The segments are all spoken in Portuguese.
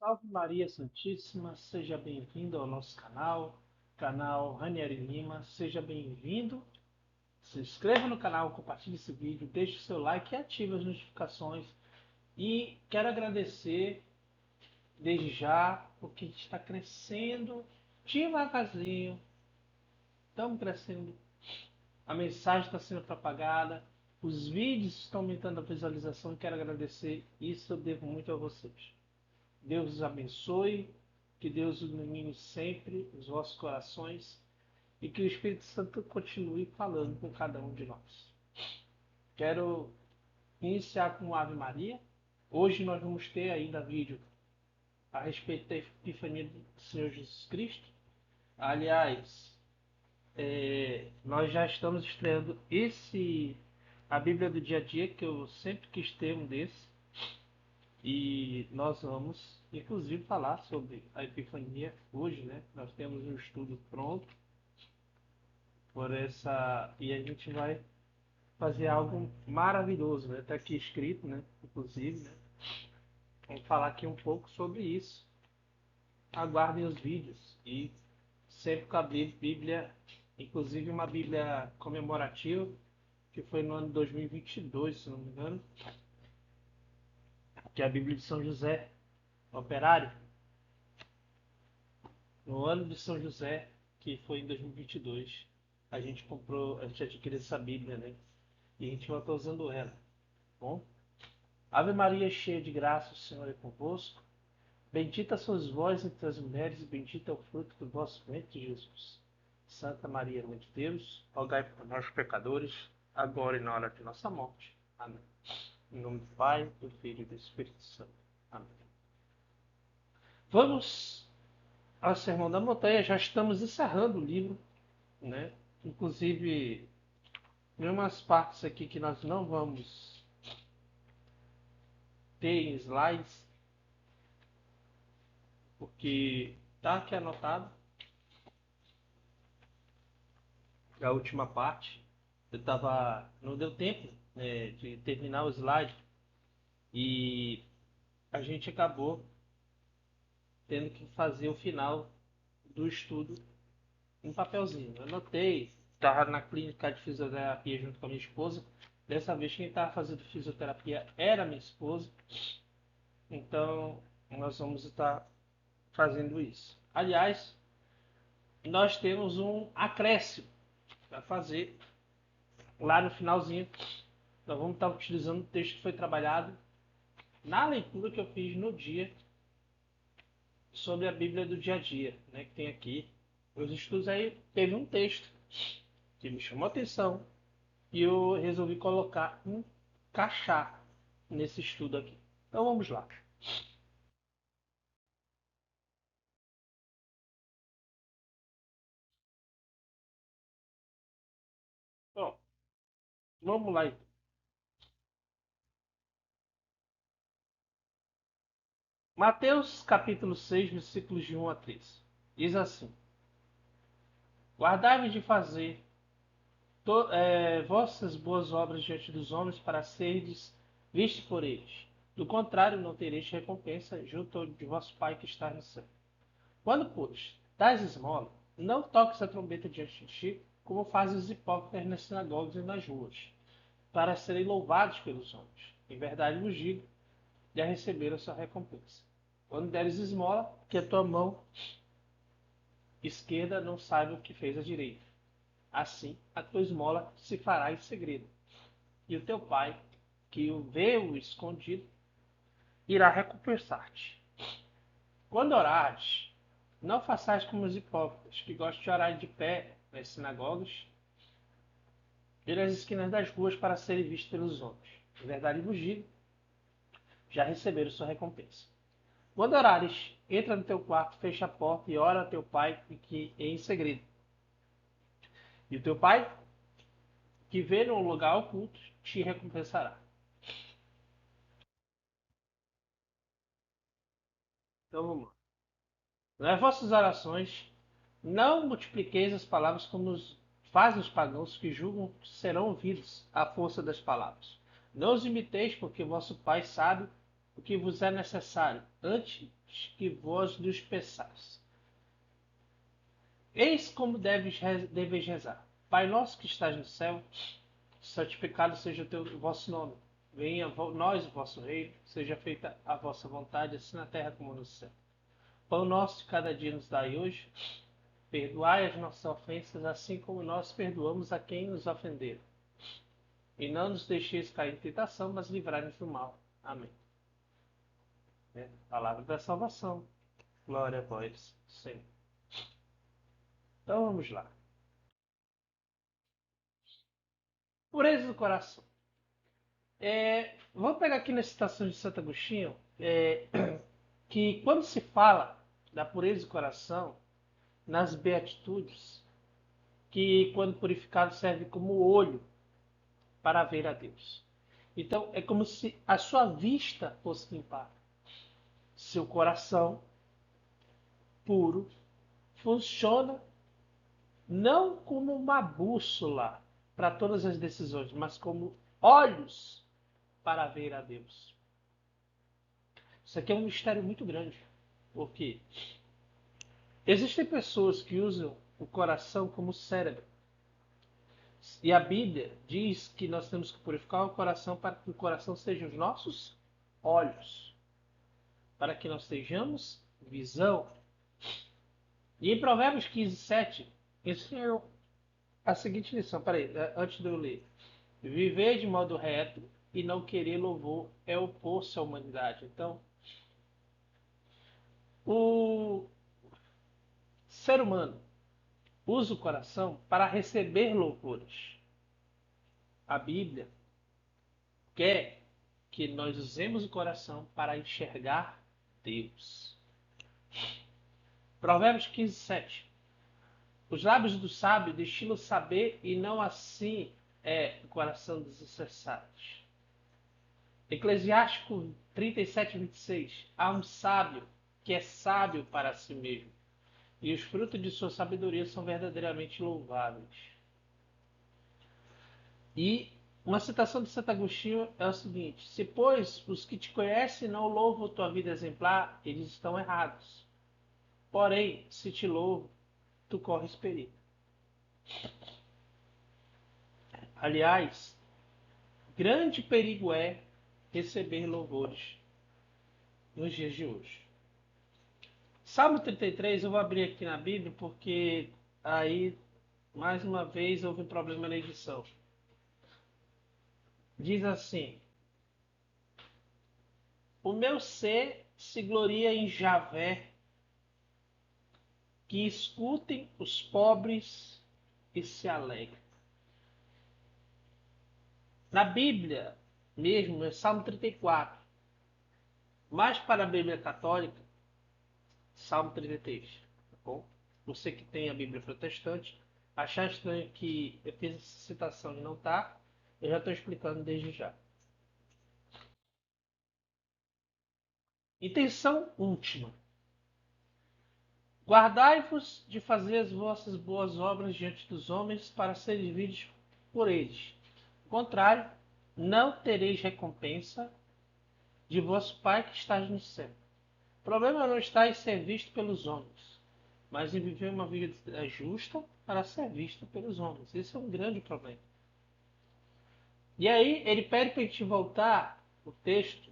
Salve Maria Santíssima, seja bem-vindo ao nosso canal Ranieri Lima, seja bem-vindo. Se inscreva no canal, compartilhe esse vídeo, deixe o seu like e ative as notificações. E quero agradecer desde já, porque a gente está crescendo devagarzinho, estamos crescendo, a mensagem está sendo propagada, os vídeos estão aumentando a visualização e quero agradecer, isso eu devo muito a vocês. Deus os abençoe, que Deus ilumine sempre os vossos corações e que o Espírito Santo continue falando com cada um de nós. Quero iniciar com Ave Maria. Hoje nós vamos ter ainda vídeo a respeito da Epifania do Senhor Jesus Cristo. Aliás, nós já estamos estreando a Bíblia do Dia a Dia, que eu sempre quis ter um desse. E nós vamos, inclusive, falar sobre a Epifania hoje, né? Nós temos um estudo pronto e a gente vai fazer algo maravilhoso, né? Está aqui escrito, né? Inclusive, né? Vamos falar aqui um pouco sobre isso. Aguardem os vídeos e sempre com a Bíblia, inclusive uma Bíblia comemorativa que foi no ano 2022, se não me engano, que é a Bíblia de São José, Operário. No ano de São José, que foi em 2022, a gente adquiriu essa Bíblia, né? E a gente vai estar usando ela. Bom? Ave Maria, cheia de graça, o Senhor é convosco. Bendita sois vós entre as mulheres, e bendito é o fruto do vosso ventre, Jesus. Santa Maria, Mãe de Deus, rogai por nós, pecadores, agora e na hora de nossa morte. Amém. Em nome do Pai, do Filho e do Espírito Santo. Amém. Vamos ao Sermão da Montanha. Já estamos encerrando o livro, né? Inclusive, tem umas partes aqui que nós não vamos ter em slides, porque tá aqui anotado a última parte. Não deu tempo, né, de terminar o slide e a gente acabou tendo que fazer o final do estudo em papelzinho. Eu anotei, estava na clínica de fisioterapia junto com a minha esposa. Dessa vez quem estava fazendo fisioterapia era a minha esposa. Então nós vamos estar fazendo isso. Aliás, nós temos um acréscimo para fazer lá no finalzinho. Nós vamos estar utilizando o texto que foi trabalhado na leitura que eu fiz no dia sobre a Bíblia do dia a dia, né, que tem aqui. Os estudos aí teve um texto que me chamou a atenção e eu resolvi encaixar nesse estudo aqui. Então vamos lá. Bom, vamos lá então. Mateus capítulo 6, versículos de 1 a 3. Diz assim: Guardai-vos de fazer vossas boas obras diante dos homens para serdes vistos por eles. Do contrário, não tereis recompensa junto de vosso Pai que está no céu. Quando, pois, dás esmola, não toques a trombeta diante de ti, como fazem os hipócritas nas sinagogas e nas ruas, para serem louvados pelos homens. Em verdade vos digo, já receberam a sua recompensa. Quando deres esmola, que a tua mão esquerda não saiba o que fez a direita. Assim, a tua esmola se fará em segredo. E o teu pai, que o vê o escondido, irá recompensar-te. Quando orares, não façais como os hipócritas, que gostam de orar de pé nas sinagogas e nas esquinas das ruas para serem vistos pelos homens. Em verdade vos digo, já receberam sua recompensa. Quando orares, entra no teu quarto, fecha a porta e ora a teu pai que é em segredo. E o teu pai, que vê no lugar oculto, te recompensará. Então vamos lá. Nas vossas orações, não multipliqueis as palavras como fazem os pagãos que julgam que serão ouvidos à força das palavras. Não os imiteis, porque vosso Pai sabe o que vos é necessário, antes que vós nos peçais. Eis como deveis rezar. Pai nosso que estás no céu, santificado seja o vosso nome. Venha a nós o vosso reino, seja feita a vossa vontade, assim na terra como no céu. Pão nosso de cada dia nos dai hoje. Perdoai as nossas ofensas, assim como nós perdoamos a quem nos ofenderam. E não nos deixeis cair em tentação, mas livrai-nos do mal. Amém. Palavra da salvação. Glória a vós, Senhor. Então vamos lá. Pureza do coração. Vamos pegar aqui na citação de Santo Agostinho, que quando se fala da pureza do coração, nas beatitudes, que quando purificado serve como olho para ver a Deus. Então é como se a sua vista fosse limpada. Seu coração puro funciona não como uma bússola para todas as decisões, mas como olhos para ver a Deus. Isso aqui é um mistério muito grande, porque existem pessoas que usam o coração como cérebro. E a Bíblia diz que nós temos que purificar o coração para que o coração seja os nossos olhos, para que nós tenhamos visão. E em Provérbios 15, 7, ensina a seguinte lição. Peraí, antes de eu ler. Viver de modo reto e não querer louvor é opor-se à humanidade. Então, o ser humano usa o coração para receber louvores. A Bíblia quer que nós usemos o coração para enxergar Deus. Provérbios 15, 7. Os lábios do sábio destilam saber e não assim é o coração dos incessados. Eclesiástico 37, 26. Há um sábio que é sábio para si mesmo, e os frutos de sua sabedoria são verdadeiramente louváveis. E uma citação de Santo Agostinho é o seguinte: se, pois, os que te conhecem não louvam tua vida exemplar, eles estão errados. Porém, se te louvam, tu corres perigo. Aliás, grande perigo é receber louvores nos dias de hoje. Salmo 33, eu vou abrir aqui na Bíblia porque aí, mais uma vez, houve um problema na edição. Diz assim: o meu ser se gloria em Javé, que escutem os pobres e se alegrem. Na Bíblia mesmo, é Salmo 34. Mas para a Bíblia Católica, Salmo 33. Tá bom? Você que tem a Bíblia Protestante, achar estranho que eu fiz essa citação e não está, eu já estou explicando desde já. Intenção última. Guardai-vos de fazer as vossas boas obras diante dos homens para serem vistos por eles. Ao contrário, não tereis recompensa de vosso Pai que está no céu. O problema não está em ser visto pelos homens, mas em viver uma vida justa para ser vista pelos homens. Esse é um grande problema. E aí ele pede para a gente voltar o texto.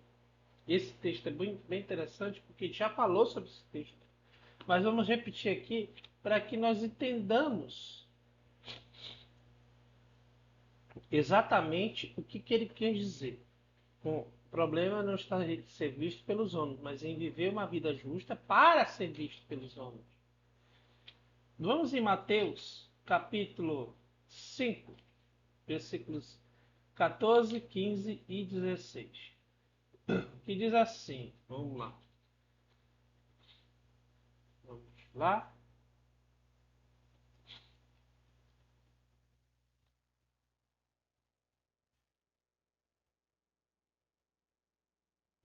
Esse texto é bem interessante porque a gente já falou sobre esse texto. Mas vamos repetir aqui para que nós entendamos exatamente o que ele quer dizer. O problema não está em ser visto pelos homens, mas em viver uma vida justa para ser visto pelos homens. Vamos em Mateus, capítulo 5, versículos 14, 15 e 16. Que diz assim, vamos lá. Vamos lá.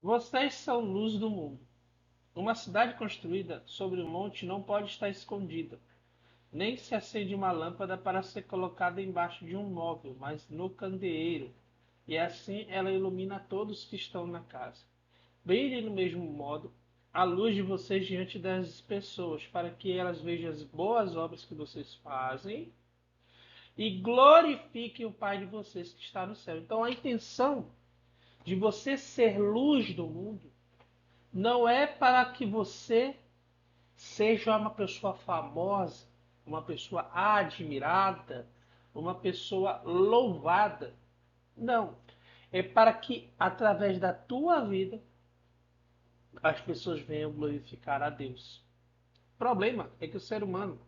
Vocês são luz do mundo. Uma cidade construída sobre um monte não pode estar escondida, nem se acende uma lâmpada para ser colocada embaixo de um móvel, mas no candeeiro, e assim ela ilumina todos que estão na casa. brilhe no mesmo modo a luz de vocês diante das pessoas, para que elas vejam as boas obras que vocês fazem e glorifiquem o Pai de vocês que está no céu. Então a intenção de você ser luz do mundo não é para que você seja uma pessoa famosa, uma pessoa admirada, uma pessoa louvada. Não. É para que, através da tua vida, as pessoas venham glorificar a Deus. O problema é que o ser humano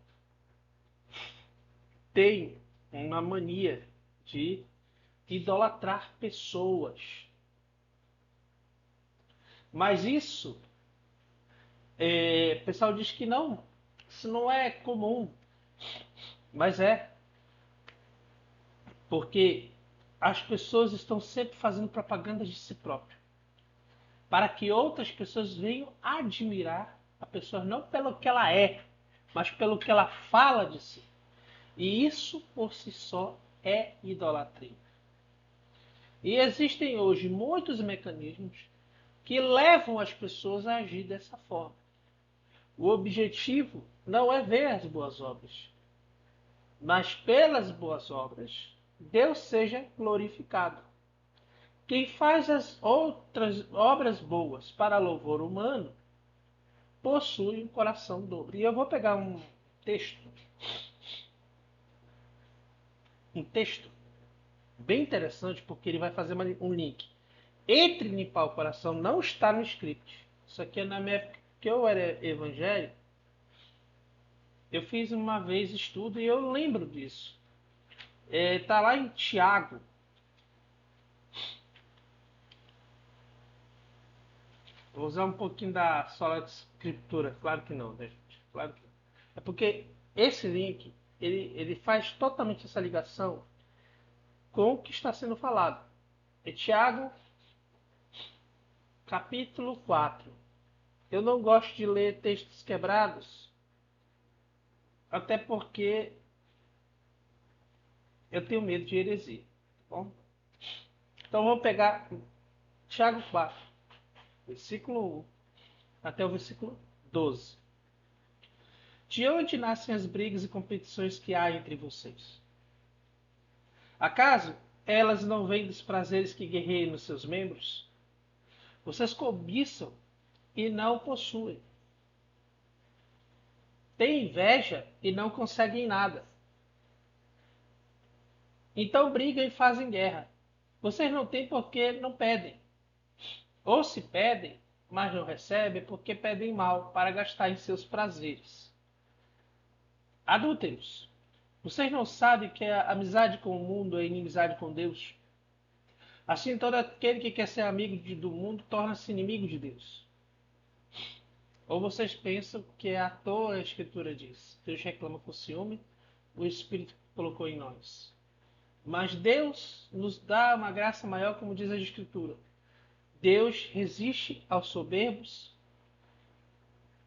tem uma mania de idolatrar pessoas. Mas isso, o pessoal diz que não, isso não é comum. Mas é, porque as pessoas estão sempre fazendo propaganda de si próprias, para que outras pessoas venham admirar a pessoa não pelo que ela é, mas pelo que ela fala de si. E isso por si só é idolatria. E existem hoje muitos mecanismos que levam as pessoas a agir dessa forma. O objetivo não é ver as boas obras, mas pelas boas obras Deus seja glorificado. Quem faz as outras obras boas para louvor humano possui um coração dobre. E eu vou pegar um texto bem interessante, porque ele vai fazer um link entre limpar o coração. Não está no script. Isso aqui é na minha época que eu era evangélico. Eu fiz uma vez estudo e eu lembro disso. Tá lá em Tiago. Vou usar um pouquinho da sola escritura. Claro que não, né, gente? Claro que não. É porque esse link, ele faz totalmente essa ligação com o que está sendo falado. É Tiago, capítulo 4. Eu não gosto de ler textos quebrados, até porque eu tenho medo de heresia. Tá bom? Então vamos pegar Tiago 4, versículo 1 até o versículo 12. De onde nascem as brigas e competições que há entre vocês? Acaso elas não vêm dos prazeres que guerreiam nos seus membros? Vocês cobiçam e não possuem. Têm inveja e não conseguem nada. Então brigam e fazem guerra. Vocês não têm porque não pedem. Ou se pedem, mas não recebem porque pedem mal para gastar em seus prazeres. Adúlteros, vocês não sabem que a amizade com o mundo é inimizade com Deus? Assim, todo aquele que quer ser amigo do mundo torna-se inimigo de Deus. Ou vocês pensam que é à toa a Escritura diz: Deus reclama com ciúme, o Espírito que colocou em nós. Mas Deus nos dá uma graça maior, como diz a Escritura. Deus resiste aos soberbos,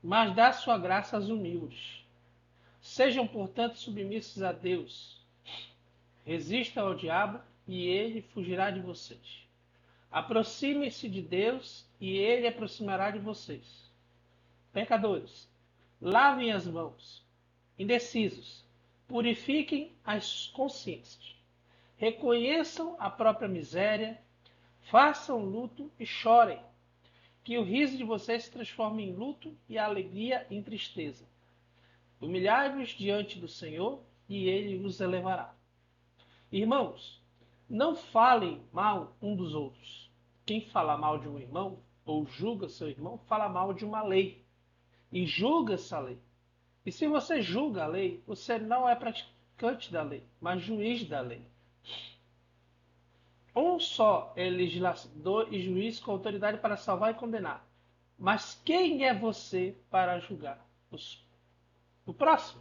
mas dá sua graça aos humildes. Sejam, portanto, submissos a Deus. Resistam ao diabo e ele fugirá de vocês. Aproximem-se de Deus e ele aproximará de vocês. Pecadores, lavem as mãos. Indecisos, purifiquem as consciências. Reconheçam a própria miséria, façam luto e chorem. Que o riso de vocês se transforme em luto e a alegria em tristeza. Humilhai-vos diante do Senhor e ele vos elevará. Irmãos, não falem mal um dos outros. Quem fala mal de um irmão ou julga seu irmão, fala mal de uma lei. E julga essa lei. E se você julga a lei, você não é praticante da lei, mas juiz da lei. Um só é legislador e juiz com autoridade para salvar e condenar. Mas quem é você para julgar o próximo?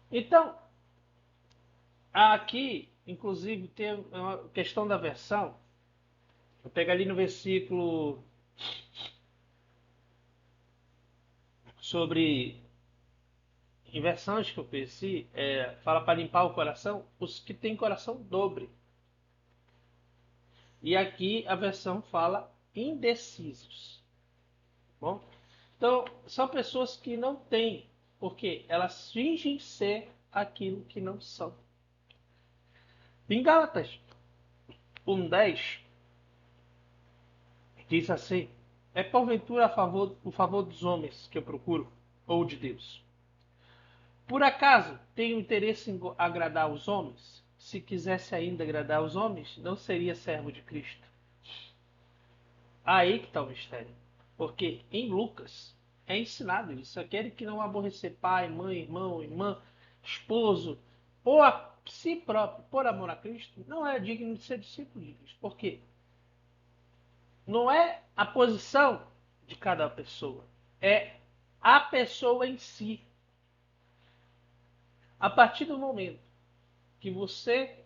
Então, aqui, inclusive, tem uma questão da versão. Vou pegar ali no versículo sobre inversões que eu conheci, fala para limpar o coração, os que têm coração dobre. E aqui a versão fala indecisos. Bom, então, são pessoas que não têm, porque elas fingem ser aquilo que não são. Em Gálatas 1:10, diz assim: é porventura o favor dos homens que eu procuro, ou de Deus? Por acaso tenho interesse em agradar os homens? Se quisesse ainda agradar os homens, não seria servo de Cristo. Aí que está o mistério. Porque em Lucas é ensinado isso. Aquele que não aborrecer pai, mãe, irmão, irmã, esposo, ou a si próprio, por amor a Cristo, não é digno de ser discípulo de Cristo. Por quê? Não é a posição de cada pessoa. É a pessoa em si. A partir do momento que você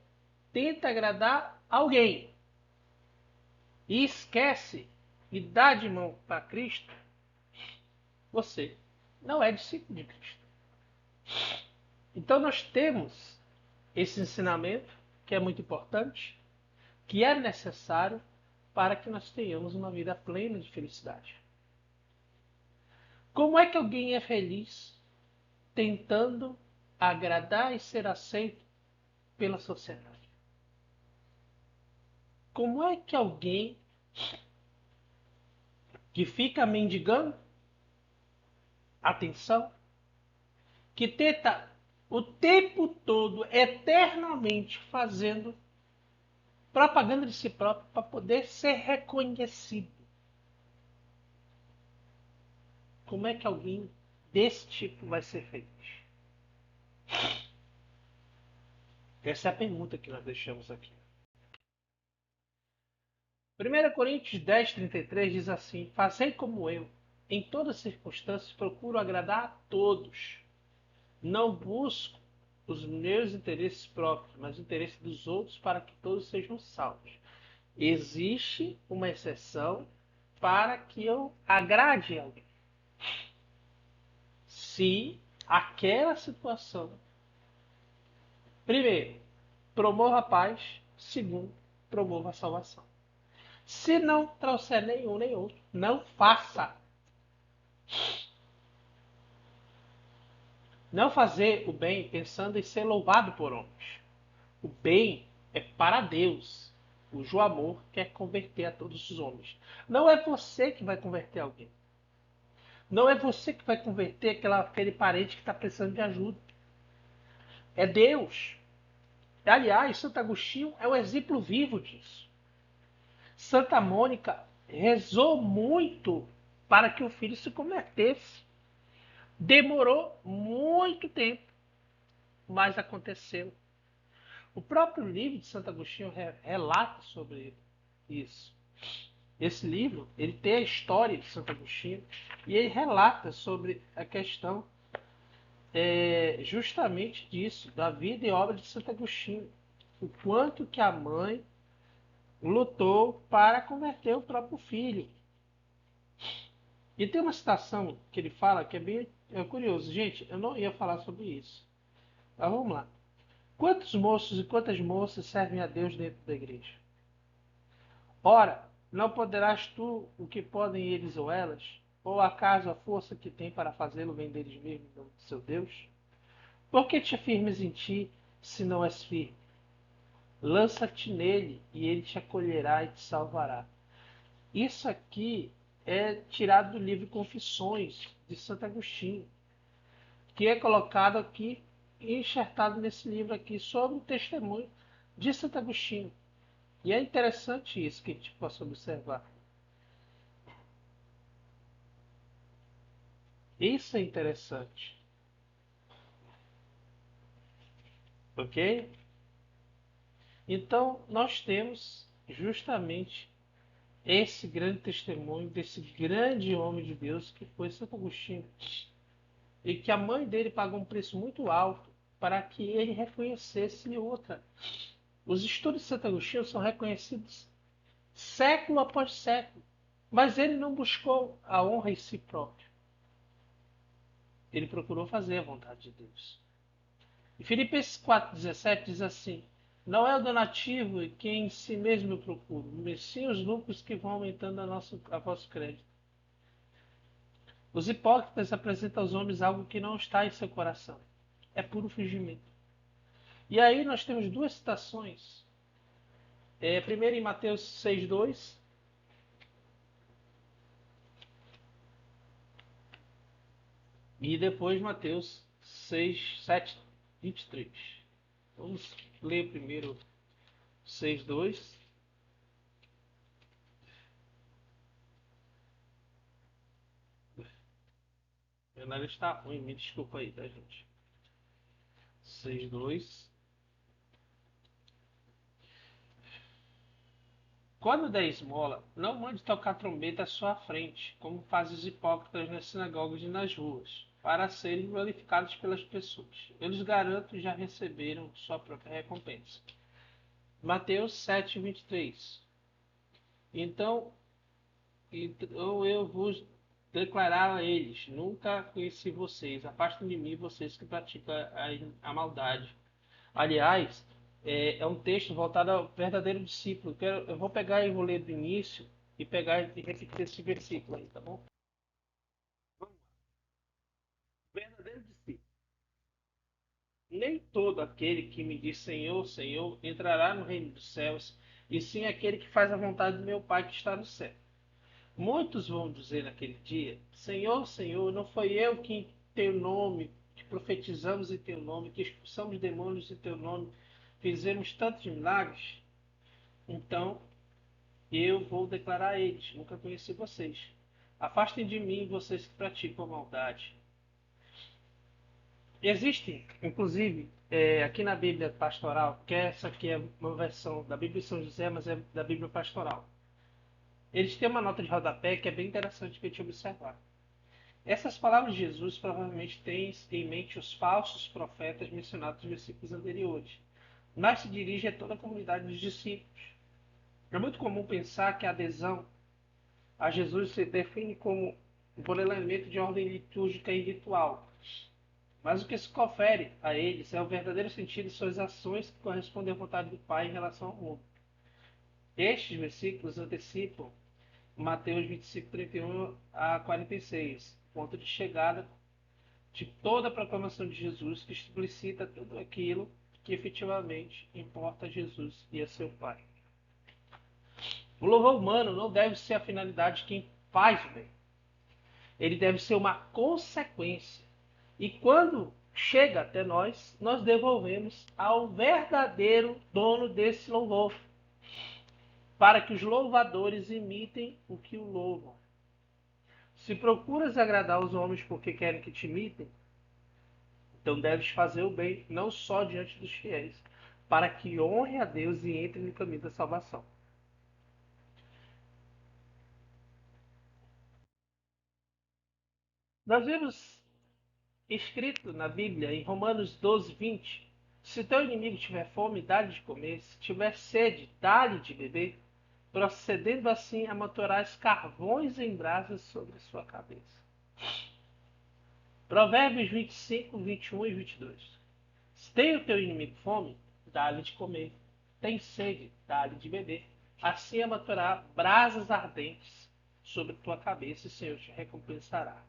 tenta agradar alguém e esquece e dá de mão para Cristo, você não é discípulo de Cristo. Então nós temos esse ensinamento que é muito importante, que é necessário para que nós tenhamos uma vida plena de felicidade. Como é que alguém é feliz tentando agradar e ser aceito pela sociedade? Como é que alguém que fica mendigando atenção, que tenta o tempo todo, eternamente fazendo propaganda de si próprio para poder ser reconhecido? Como é que alguém desse tipo vai ser feliz? Essa é a pergunta que nós deixamos aqui. 1 Coríntios 10:33 diz assim: fazei como eu, em todas as circunstâncias procuro agradar a todos. Não busco os meus interesses próprios, mas o interesse dos outros para que todos sejam salvos. Existe uma exceção para que eu agrade alguém. Se aquela situação, primeiro, promova a paz, segundo, promova a salvação. Se não trouxer nenhum nem outro, não faça. Não fazer o bem pensando em ser louvado por homens. O bem é para Deus, cujo amor quer converter a todos os homens. Não é você que vai converter alguém. Não é você que vai converter aquele parente que está precisando de ajuda. É Deus. Aliás, Santo Agostinho é o exemplo vivo disso. Santa Mônica rezou muito para que o filho se convertesse. Demorou muito tempo, mas aconteceu. O próprio livro de Santo Agostinho relata sobre isso. Esse livro, ele tem a história de Santo Agostinho e ele relata sobre a questão justamente disso, da vida e obra de Santo Agostinho. O quanto que a mãe lutou para converter o próprio filho. E tem uma citação que ele fala que é bem curioso. Gente, eu não ia falar sobre isso. Mas vamos lá. Quantos moços e quantas moças servem a Deus dentro da igreja? Ora, não poderás tu o que podem eles ou elas? Ou acaso a força que tem para fazê-lo vem deles mesmos, do seu Deus? Por que te afirmes em ti, se não és firme? Lança-te nele, e ele te acolherá e te salvará. Isso aqui é tirado do livro Confissões, de Santo Agostinho, que é colocado aqui e enxertado nesse livro aqui, sobre o testemunho de Santo Agostinho. E é interessante isso que a gente possa observar. Isso é interessante. Ok? Então, nós temos justamente esse grande testemunho desse grande homem de Deus que foi Santo Agostinho. E que a mãe dele pagou um preço muito alto para que ele reconhecesse outra. Os estudos de Santo Agostinho são reconhecidos século após século, mas ele não buscou a honra em si próprio. Ele procurou fazer a vontade de Deus. E Filipenses 4,17 diz assim: Não é o donativo que em si mesmo eu procuro, mas sim os lucros que vão aumentando a vosso crédito. Os hipócritas apresentam aos homens algo que não está em seu coração. É puro fingimento. E aí nós temos duas citações. Primeiro em Mateus 6,2 e depois Mateus 6, 7, 23. Vamos ler primeiro 6,2. Meu nariz está ruim, me desculpa aí, tá, gente? 6,2. Quando der esmola, não mande tocar trombeta à sua frente, como fazem os hipócritas nas sinagogas e nas ruas, para serem glorificados pelas pessoas. Eu lhes garanto, já receberam sua própria recompensa. Mateus 7:23. Então, então eu vos declarar a eles: nunca conheci vocês, afastem de mim vocês que praticam a maldade. Aliás, é um texto voltado ao verdadeiro discípulo. Eu vou pegar e vou ler do início e pegar e repetir esse versículo aí, tá bom? Verdadeiro discípulo. Nem todo aquele que me diz Senhor, Senhor, entrará no reino dos céus, e sim aquele que faz a vontade do meu Pai que está no céu. Muitos vão dizer naquele dia: Senhor, Senhor, não foi eu que em teu nome, que profetizamos em teu nome, que expulsamos demônios em teu nome, fizemos tantos milagres? Então eu vou declarar a eles: nunca conheci vocês. Afastem de mim vocês que praticam a maldade. Existem, inclusive, aqui na Bíblia Pastoral, que essa aqui é uma versão da Bíblia de São José, mas é da Bíblia Pastoral. Eles têm uma nota de rodapé que é bem interessante para a gente observar. Essas palavras de Jesus provavelmente têm em mente os falsos profetas mencionados nos versículos anteriores, mas se dirige a toda a comunidade dos discípulos. É muito comum pensar que a adesão a Jesus se define como por elemento de ordem litúrgica e ritual, mas o que se confere a eles é o verdadeiro sentido de suas ações que correspondem à vontade do Pai em relação ao mundo. Estes versículos antecipam Mateus 25, 31 a 46, ponto de chegada de toda a proclamação de Jesus, que explicita tudo aquilo que efetivamente importa a Jesus e a seu Pai. O louvor humano não deve ser a finalidade de quem faz o bem. Ele deve ser uma consequência. E quando chega até nós, nós devolvemos ao verdadeiro dono desse louvor, para que os louvadores imitem o que o louvam. Se procuras agradar os homens porque querem que te imitem, então deves fazer o bem não só diante dos fiéis, para que honre a Deus e entre no caminho da salvação. Nós vemos escrito na Bíblia, em Romanos 12:20, se teu inimigo tiver fome, dá-lhe de comer, se tiver sede, dá-lhe de beber, procedendo assim, amontoarás carvões em brasas sobre a sua cabeça. Provérbios 25:21 e 22. Se tem o teu inimigo fome, dá-lhe de comer. Tem sede, dá-lhe de beber. Assim amontoará brasas ardentes sobre a tua cabeça, e o Senhor te recompensará.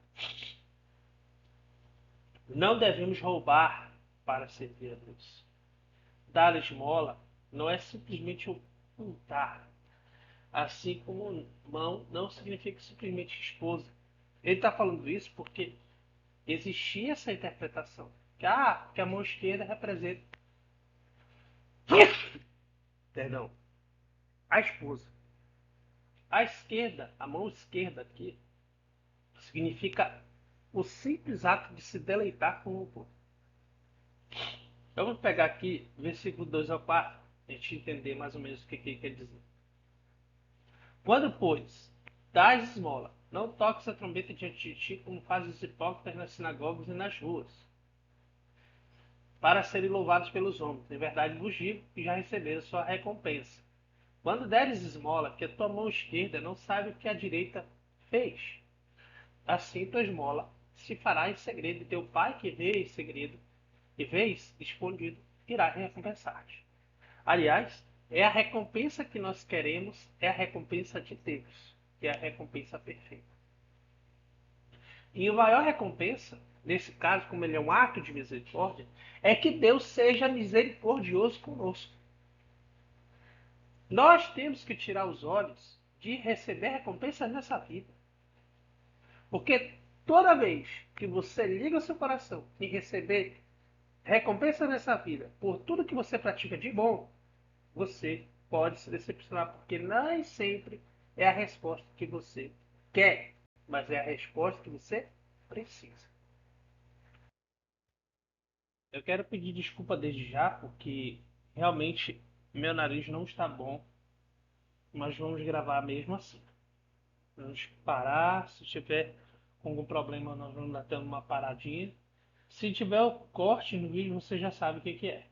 Não devemos roubar para servir a Deus. Dar esmola não é simplesmente ocultar, assim como mão não significa simplesmente esposa. Ele está falando isso porque existia essa interpretação, que a mão esquerda representa, perdão, a esposa. A esquerda, a mão esquerda aqui, significa o simples ato de se deleitar com o outro. Vamos pegar aqui versículo 2 ao 4, a gente entender mais ou menos o que ele quer dizer. Quando, pois, dás esmola, não toques a trombeta diante de ti, como fazem os hipócritas nas sinagogas e nas ruas, para serem louvados pelos homens. Em verdade vos digo que já receberam sua recompensa. Quando deres esmola, que a tua mão esquerda não saiba o que a direita fez. Assim tua esmola se fará em segredo, e teu pai que vê em segredo, e vês escondido, irá recompensar-te. Aliás, é a recompensa que nós queremos, é a recompensa de Deus, que é a recompensa perfeita. E a maior recompensa, nesse caso, como ele é um ato de misericórdia, é que Deus seja misericordioso conosco. Nós temos que tirar os olhos de receber recompensas nessa vida. Porque toda vez que você liga o seu coração em receber recompensa nessa vida por tudo que você pratica de bom, você pode se decepcionar, porque nem sempre é a resposta que você quer, mas é a resposta que você precisa. Eu quero pedir desculpa desde já, porque realmente meu nariz não está bom, mas vamos gravar mesmo assim. Vamos parar, se tiver com algum problema nós vamos dar tendo uma paradinha. Se tiver o corte no vídeo, você já sabe o que é.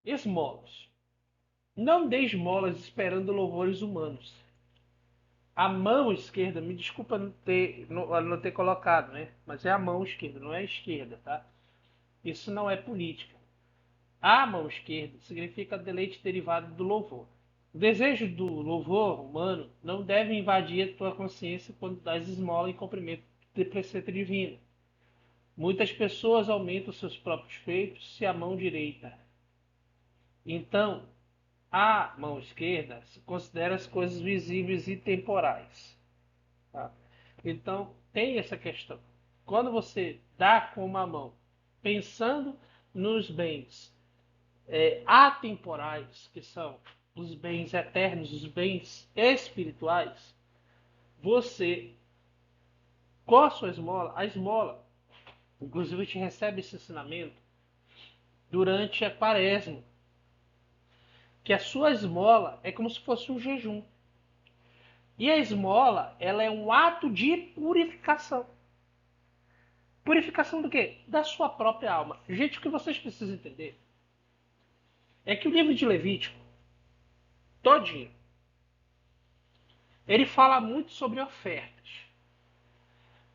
Esmolas. Não dê esmolas esperando louvores humanos. A mão esquerda, me desculpa não ter colocado, né? Mas é a mão esquerda, não é a esquerda, tá? Isso não é política. A mão esquerda significa deleite derivado do louvor. O desejo do louvor humano não deve invadir a tua consciência quando dás esmola em cumprimento de preceito divino. Muitas pessoas aumentam seus próprios feitos se a mão direita. Então, a mão esquerda se considera as coisas visíveis e temporais. Tá? Então, tem essa questão. Quando você dá com uma mão, pensando nos bens atemporais, que são os bens eternos, os bens espirituais, você, com a esmola, inclusive a gente recebe esse ensinamento durante a quaresma, que a sua esmola é como se fosse um jejum. E a esmola, ela é um ato de purificação. Purificação do quê? Da sua própria alma. Gente, o que vocês precisam entender é que o livro de Levítico, todinho, ele fala muito sobre ofertas.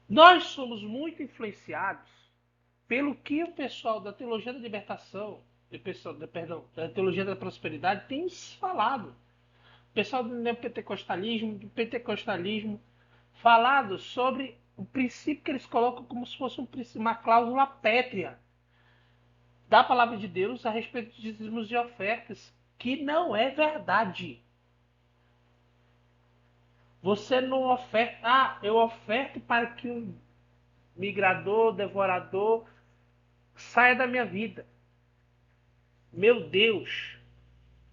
Nós somos muito influenciados pelo que o pessoal da teologia da libertação, da teologia da prosperidade tem falado. O pessoal do neopentecostalismo, falado sobre o princípio que eles colocam como se fosse uma cláusula pétrea da palavra de Deus a respeito de dízimos e ofertas, que não é verdade. Você não oferta. Ah, eu oferto para que o migrador, devorador, saia da minha vida. Meu Deus,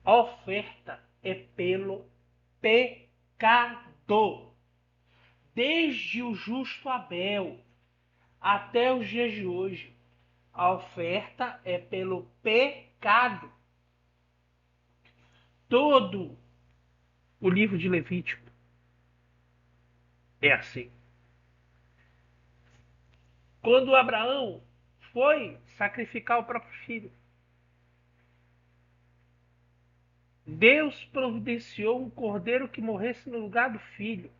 a oferta é pelo pecado. Desde o justo Abel até os dias de hoje, a oferta é pelo pecado. Todo o livro de Levítico é assim. Quando Abraão foi sacrificar o próprio filho, Deus providenciou um cordeiro que morresse no lugar do filho.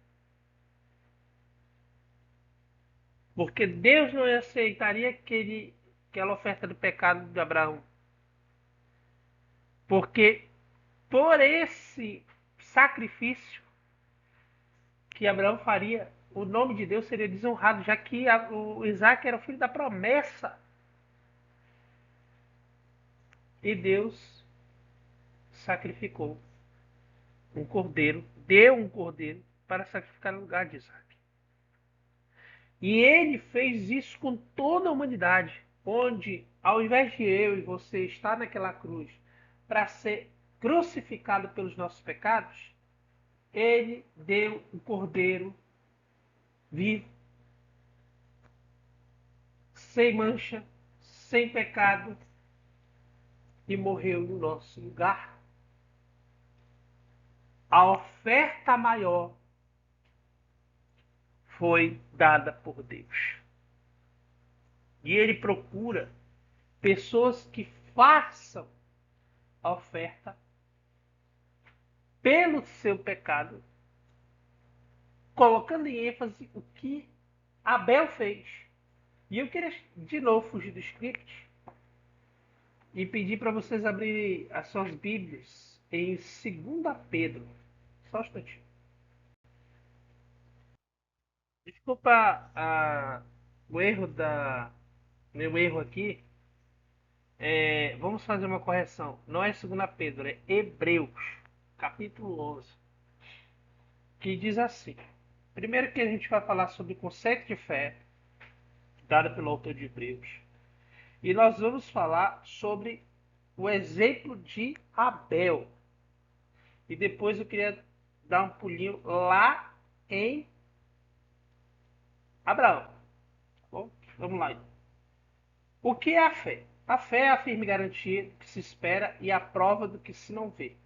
Porque Deus não aceitaria aquela oferta do pecado de Abraão. Porque por esse sacrifício que Abraão faria, o nome de Deus seria desonrado, já que o Isaac era o filho da promessa. E Deus sacrificou um cordeiro, deu um cordeiro para sacrificar no lugar de Isaac. E ele fez isso com toda a humanidade, onde, ao invés de eu e você estar naquela cruz para ser crucificado pelos nossos pecados, ele deu o cordeiro vivo, sem mancha, sem pecado, e morreu no nosso lugar. A oferta maior foi dada por Deus. E ele procura pessoas que façam a oferta pelo seu pecado, colocando em ênfase o que Abel fez. E eu queria de novo fugir do script e pedir para vocês abrirem as suas Bíblias em 2 Pedro. Só um instantinho. Desculpa o erro meu erro aqui. Vamos fazer uma correção. Não é 2 Pedro, é Hebreus, capítulo 11, que diz assim. Primeiro que a gente vai falar sobre o conceito de fé, dado pelo autor de Hebreus. E nós vamos falar sobre o exemplo de Abel. E depois eu queria dar um pulinho lá em Abraão. Tá bom? Vamos lá. O que é a fé? A fé é a firme garantia do que se espera e a prova do que se não vê.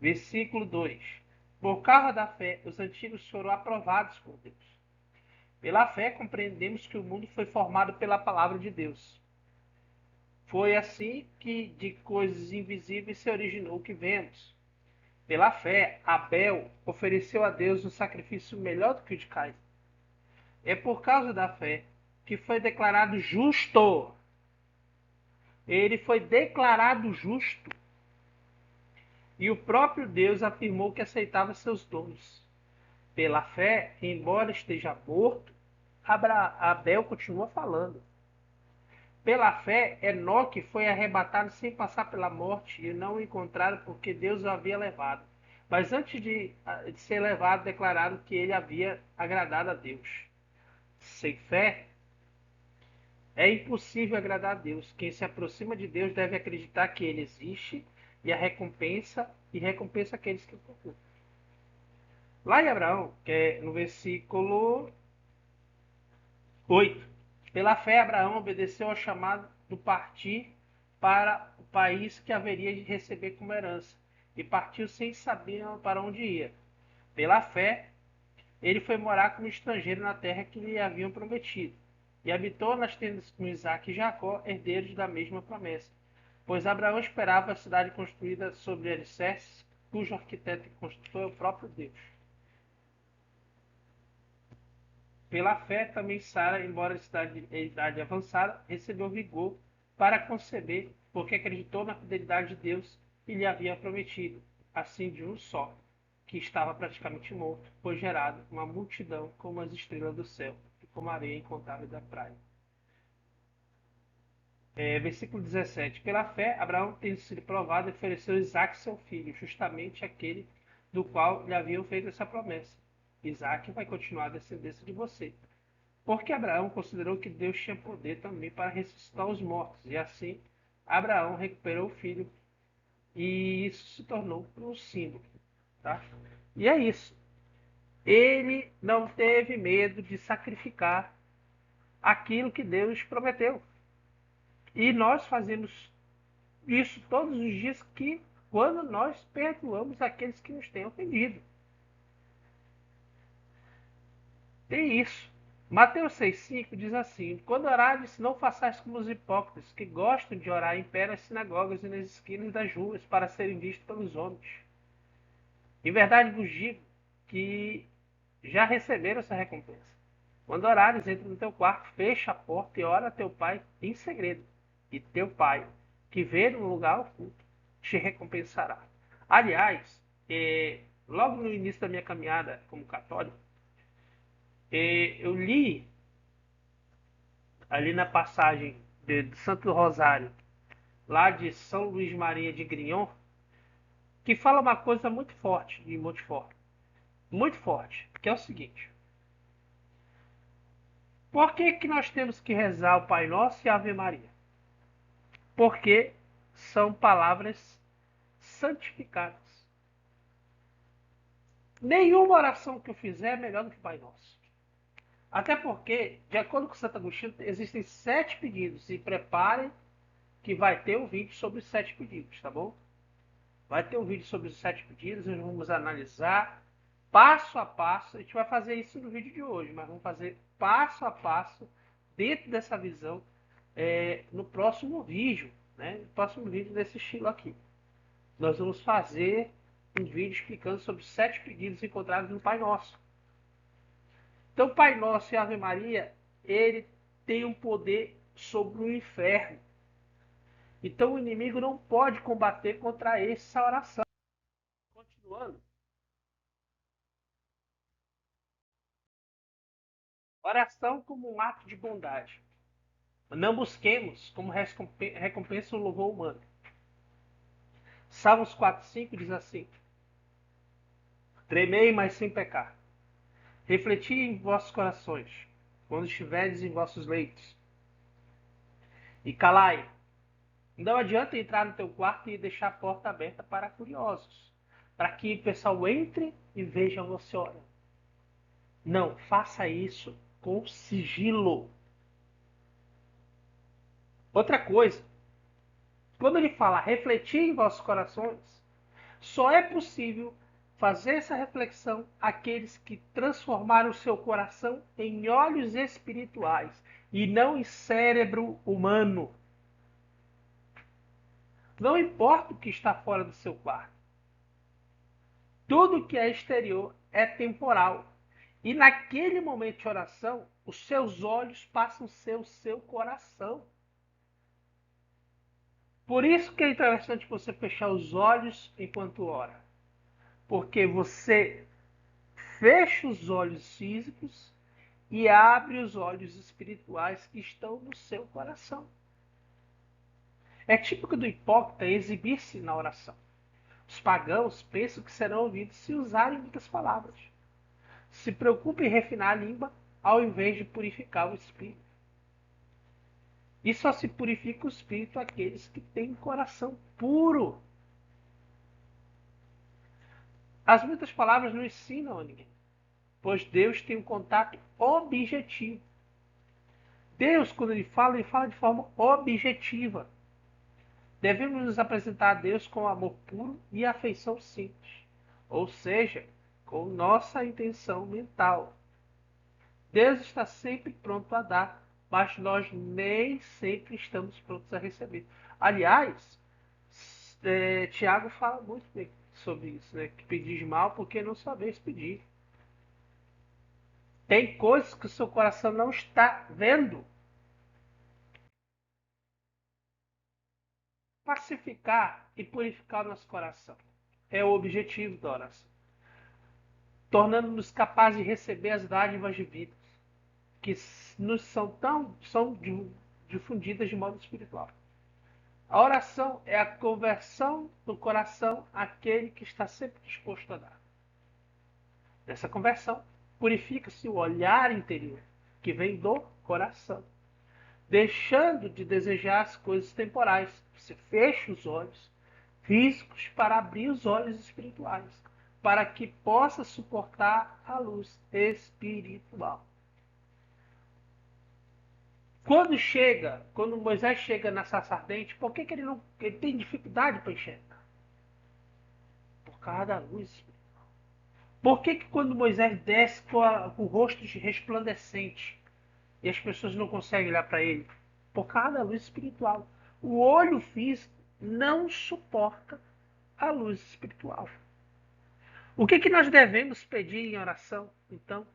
Versículo 2. Por causa da fé, os antigos foram aprovados por Deus. Pela fé, compreendemos que o mundo foi formado pela palavra de Deus. Foi assim que de coisas invisíveis se originou o que vemos. Pela fé, Abel ofereceu a Deus um sacrifício melhor do que o de Caim. É por causa da fé que foi declarado justo. Ele foi declarado justo. E o próprio Deus afirmou que aceitava seus dons. Pela fé, embora esteja morto, Abel continua falando. Pela fé, Enoque foi arrebatado sem passar pela morte e não o encontraram porque Deus o havia levado. Mas antes de ser levado, declararam que ele havia agradado a Deus. Sem fé, é impossível agradar a Deus. Quem se aproxima de Deus deve acreditar que ele existe e recompensa aqueles que o procuram. Lá em Abraão, que é no versículo 8. Pela fé, Abraão obedeceu ao chamado do partir para o país que haveria de receber como herança, e partiu sem saber para onde ia. Pela fé, ele foi morar como estrangeiro na terra que lhe haviam prometido, e habitou nas tendas com Isaque e Jacó, herdeiros da mesma promessa. Pois Abraão esperava a cidade construída sobre alicerces, cujo arquiteto e construtor é o próprio Deus. Pela fé, também Sara, embora em idade avançada, recebeu vigor para conceber, porque acreditou na fidelidade de Deus e lhe havia prometido, assim de um só, que estava praticamente morto, foi gerado uma multidão como as estrelas do céu e como a areia incontável da praia. Versículo 17. Pela fé, Abraão, tendo sido provado, ofereceu Isaque seu filho, justamente aquele do qual lhe haviam feito essa promessa. Isaque vai continuar a descendência de você. Porque Abraão considerou que Deus tinha poder também para ressuscitar os mortos. E assim, Abraão recuperou o filho. E isso se tornou um símbolo. Tá? E é isso. Ele não teve medo de sacrificar aquilo que Deus prometeu. E nós fazemos isso todos os dias quando nós perdoamos aqueles que nos têm ofendido. Tem isso. Mateus 6,5 diz assim: quando orares, não façais como os hipócritas, que gostam de orar em pé nas sinagogas e nas esquinas das ruas, para serem vistos pelos homens. Em verdade vos digo que já receberam essa recompensa. Quando orares, entra no teu quarto, fecha a porta e ora a teu pai em segredo. E teu pai, que vê no lugar oculto, te recompensará. Aliás, logo no início da minha caminhada como católico, eu li ali na passagem de Santo Rosário, lá de São Luís Maria de Grignon, que fala uma coisa muito forte de Montfort. Muito forte, que é o seguinte: por que nós temos que rezar o Pai Nosso e a Ave Maria? Porque são palavras santificadas. Nenhuma oração que eu fizer é melhor do que o Pai Nosso. Até porque, de acordo com Santo Agostinho, existem 7 pedidos. E preparem que vai ter um vídeo sobre os 7 pedidos, tá bom? Vai ter um vídeo sobre os 7 pedidos, nós vamos analisar passo a passo. A gente vai fazer isso no vídeo de hoje, mas vamos fazer passo a passo, dentro dessa visão, no próximo vídeo, né? No próximo vídeo desse estilo aqui. Nós vamos fazer um vídeo explicando sobre os 7 pedidos encontrados no Pai Nosso. Então, Pai Nosso e Ave Maria, ele tem um poder sobre o inferno. Então o inimigo não pode combater contra essa oração. Continuando. Oração como um ato de bondade. Não busquemos como recompensa o louvor humano. Salmos 4:5 diz assim: Tremei, mas sem pecar. Refleti em vossos corações, quando estiverdes em vossos leitos. E calai. Não adianta entrar no teu quarto e deixar a porta aberta para curiosos, para que o pessoal entre e veja você orando. Não, faça isso com sigilo. Outra coisa, quando ele fala refletir em vossos corações, só é possível fazer essa reflexão aqueles que transformaram o seu coração em olhos espirituais e não em cérebro humano. Não importa o que está fora do seu quarto. Tudo que é exterior é temporal. E naquele momento de oração, os seus olhos passam a ser o seu coração. Por isso que é interessante você fechar os olhos enquanto ora. Porque você fecha os olhos físicos e abre os olhos espirituais que estão no seu coração. É típico do hipócrita exibir-se na oração. Os pagãos pensam que serão ouvidos se usarem muitas palavras. Se preocupe em refinar a língua ao invés de purificar o espírito. E só se purifica o espírito aqueles que têm coração puro. As muitas palavras não ensinam a ninguém, pois Deus tem um contato objetivo. Deus, quando ele fala de forma objetiva. Devemos nos apresentar a Deus com amor puro e afeição simples, ou seja, com nossa intenção mental. Deus está sempre pronto a dar, mas nós nem sempre estamos prontos a receber. Aliás, Tiago fala muito bem sobre isso, né? Que pedis mal porque não sabeis pedir. Tem coisas que o seu coração não está vendo. Pacificar e purificar o nosso coração é o objetivo da oração, tornando-nos capazes de receber as dádivas divinas que nos são difundidas de modo espiritual. A oração é a conversão do coração àquele que está sempre disposto a dar. Nessa conversão, purifica-se o olhar interior, que vem do coração. Deixando de desejar as coisas temporais, você fecha os olhos físicos para abrir os olhos espirituais, para que possa suportar a luz espiritual. Quando Moisés chega na sarça ardente, por que ele tem dificuldade para enxergar? Por causa da luz. Por que quando Moisés desce com o rosto resplandecente e as pessoas não conseguem olhar para ele? Por causa da luz espiritual. O olho físico não suporta a luz espiritual. O que nós devemos pedir em oração, então?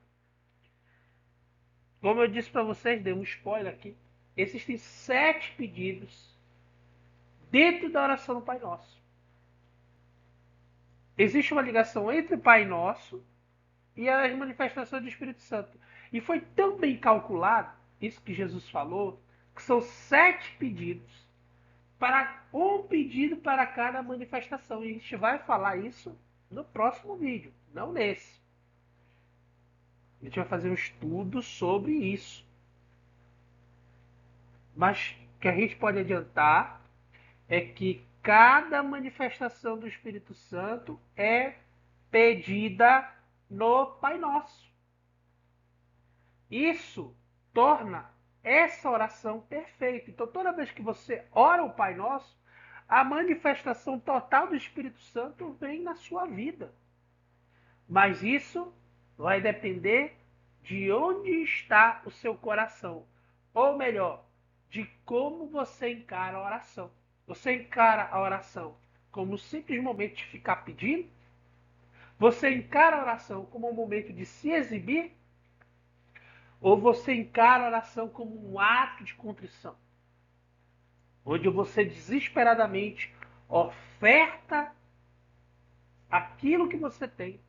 Como eu disse para vocês, dei um spoiler aqui. Existem 7 pedidos dentro da oração do Pai Nosso. Existe uma ligação entre o Pai Nosso e as manifestações do Espírito Santo. E foi tão bem calculado, isso que Jesus falou, que são 7 pedidos, para um pedido para cada manifestação. E a gente vai falar isso no próximo vídeo, não nesse. A gente vai fazer um estudo sobre isso. Mas o que a gente pode adiantar é que cada manifestação do Espírito Santo é pedida no Pai Nosso. Isso torna essa oração perfeita. Então, toda vez que você ora o Pai Nosso, a manifestação total do Espírito Santo vem na sua vida. Mas isso vai depender de onde está o seu coração. Ou melhor, de como você encara a oração. Você encara a oração como um simples momento de ficar pedindo? Você encara a oração como um momento de se exibir? Ou você encara a oração como um ato de contrição? onde você desesperadamente oferta aquilo que você tem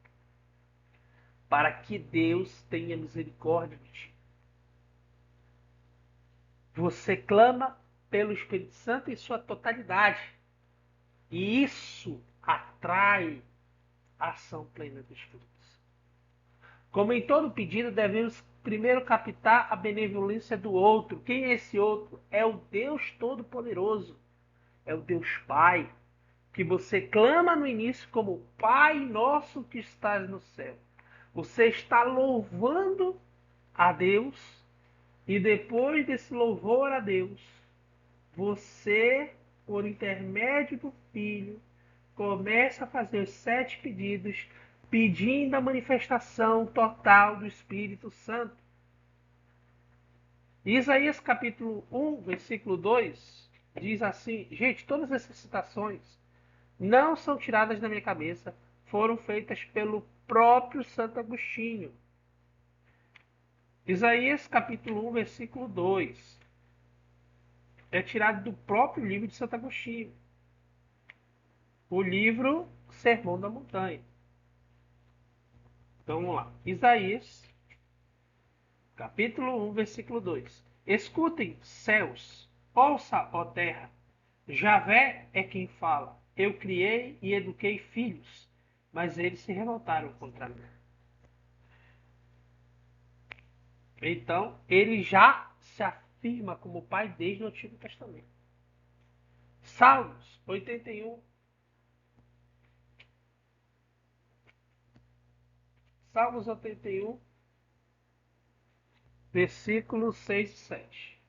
para que Deus tenha misericórdia de ti. Você clama pelo Espírito Santo em sua totalidade. E isso atrai a ação plena do Espírito Santo. Como em todo pedido, devemos primeiro captar a benevolência do outro. Quem é esse outro? É o Deus Todo-Poderoso. É o Deus Pai, que você clama no início como Pai nosso que estás no céu. Você está louvando a Deus e depois desse louvor a Deus, você, por intermédio do Filho, começa a fazer os 7 pedidos, pedindo a manifestação total do Espírito Santo. Isaías capítulo 1, versículo 2, diz assim, gente, todas essas citações não são tiradas da minha cabeça, foram feitas pelo próprio Santo Agostinho. Isaías capítulo 1, versículo 2, é tirado do próprio livro de Santo Agostinho, o livro Sermão da Montanha. Então vamos lá. Isaías, capítulo 1, versículo 2. Escutem, céus, ouça, ó terra. Javé é quem fala. Eu criei e eduquei filhos, mas eles se revoltaram contra mim. Então, ele já se afirma como pai desde o Antigo Testamento. Salmos 81. Salmos 81, versículos 6 e 7.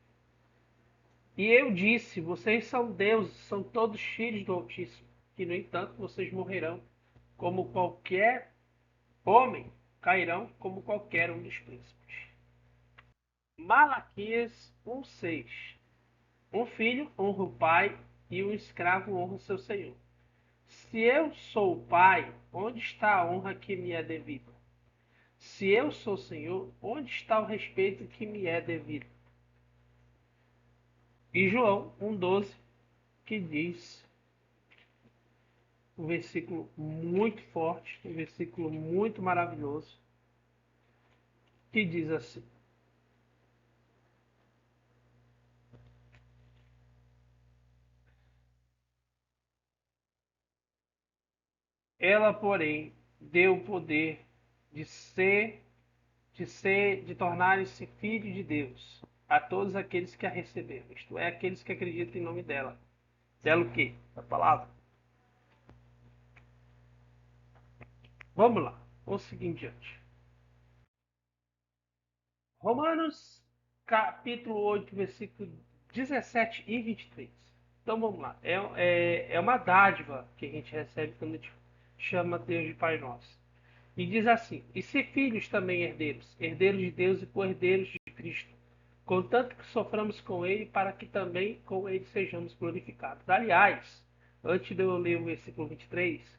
E eu disse, vocês são deuses, são todos filhos do Altíssimo, que no entanto vocês morrerão como qualquer homem, cairão como qualquer um dos príncipes. Malaquias 1,6. Um filho honra o pai e um escravo honra o seu senhor. Se eu sou o pai, onde está a honra que me é devida? Se eu sou senhor, onde está o respeito que me é devido? E João 1,12, que diz um versículo muito forte, um versículo muito maravilhoso, que diz assim: ela, porém, deu o poder de tornarem-se filhos de Deus a todos aqueles que a receberam, isto é, aqueles que acreditam em nome dela. Dela o quê? A palavra. Vamos lá, vamos seguir em diante. Romanos, capítulo 8, versículo 17 e 23. Então vamos lá. É uma dádiva que a gente recebe quando a gente chama Deus de Pai Nosso. E diz assim: e se filhos também herdeiros, herdeiros de Deus e co-herdeiros de Cristo, contanto que soframos com Ele, para que também com Ele sejamos glorificados. Aliás, antes de eu ler o versículo 23,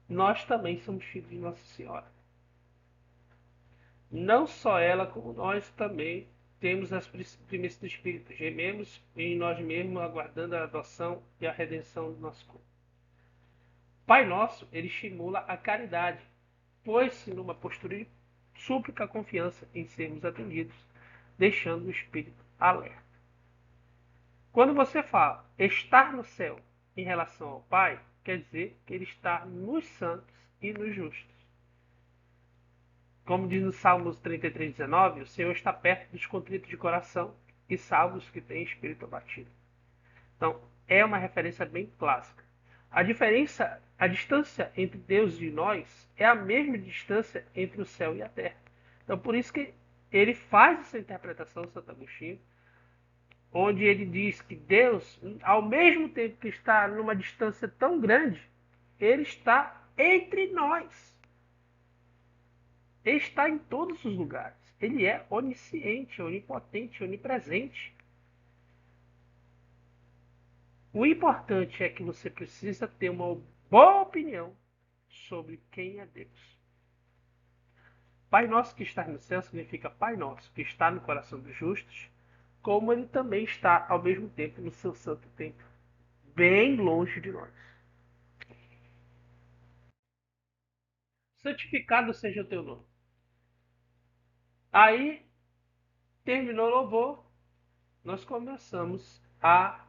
nós também somos filhos de Nossa Senhora. Não só ela, como nós também temos as primícias do Espírito. Gememos em nós mesmos, aguardando a adoção e a redenção do nosso corpo. Pai Nosso, ele estimula a caridade, pôs-se numa postura de súplica confiança em sermos atendidos, deixando o Espírito alerta. Quando você fala estar no céu em relação ao Pai, quer dizer que ele está nos santos e nos justos. Como diz no Salmos 33:19, o Senhor está perto dos contritos de coração e salva os que têm espírito abatido. Então, é uma referência bem clássica. A distância entre Deus e nós é a mesma distância entre o céu e a terra. Então, por isso que ele faz essa interpretação, Santo Agostinho, onde ele diz que Deus, ao mesmo tempo que está numa distância tão grande, ele está entre nós. Ele está em todos os lugares. Ele é onisciente, onipotente, onipresente. O importante é que você precisa ter uma boa opinião sobre quem é Deus. Pai Nosso que está no céu significa Pai Nosso que está no coração dos justos, como ele também está, ao mesmo tempo, no seu santo templo, bem longe de nós. Santificado seja o teu nome. Aí, terminou o louvor, nós começamos a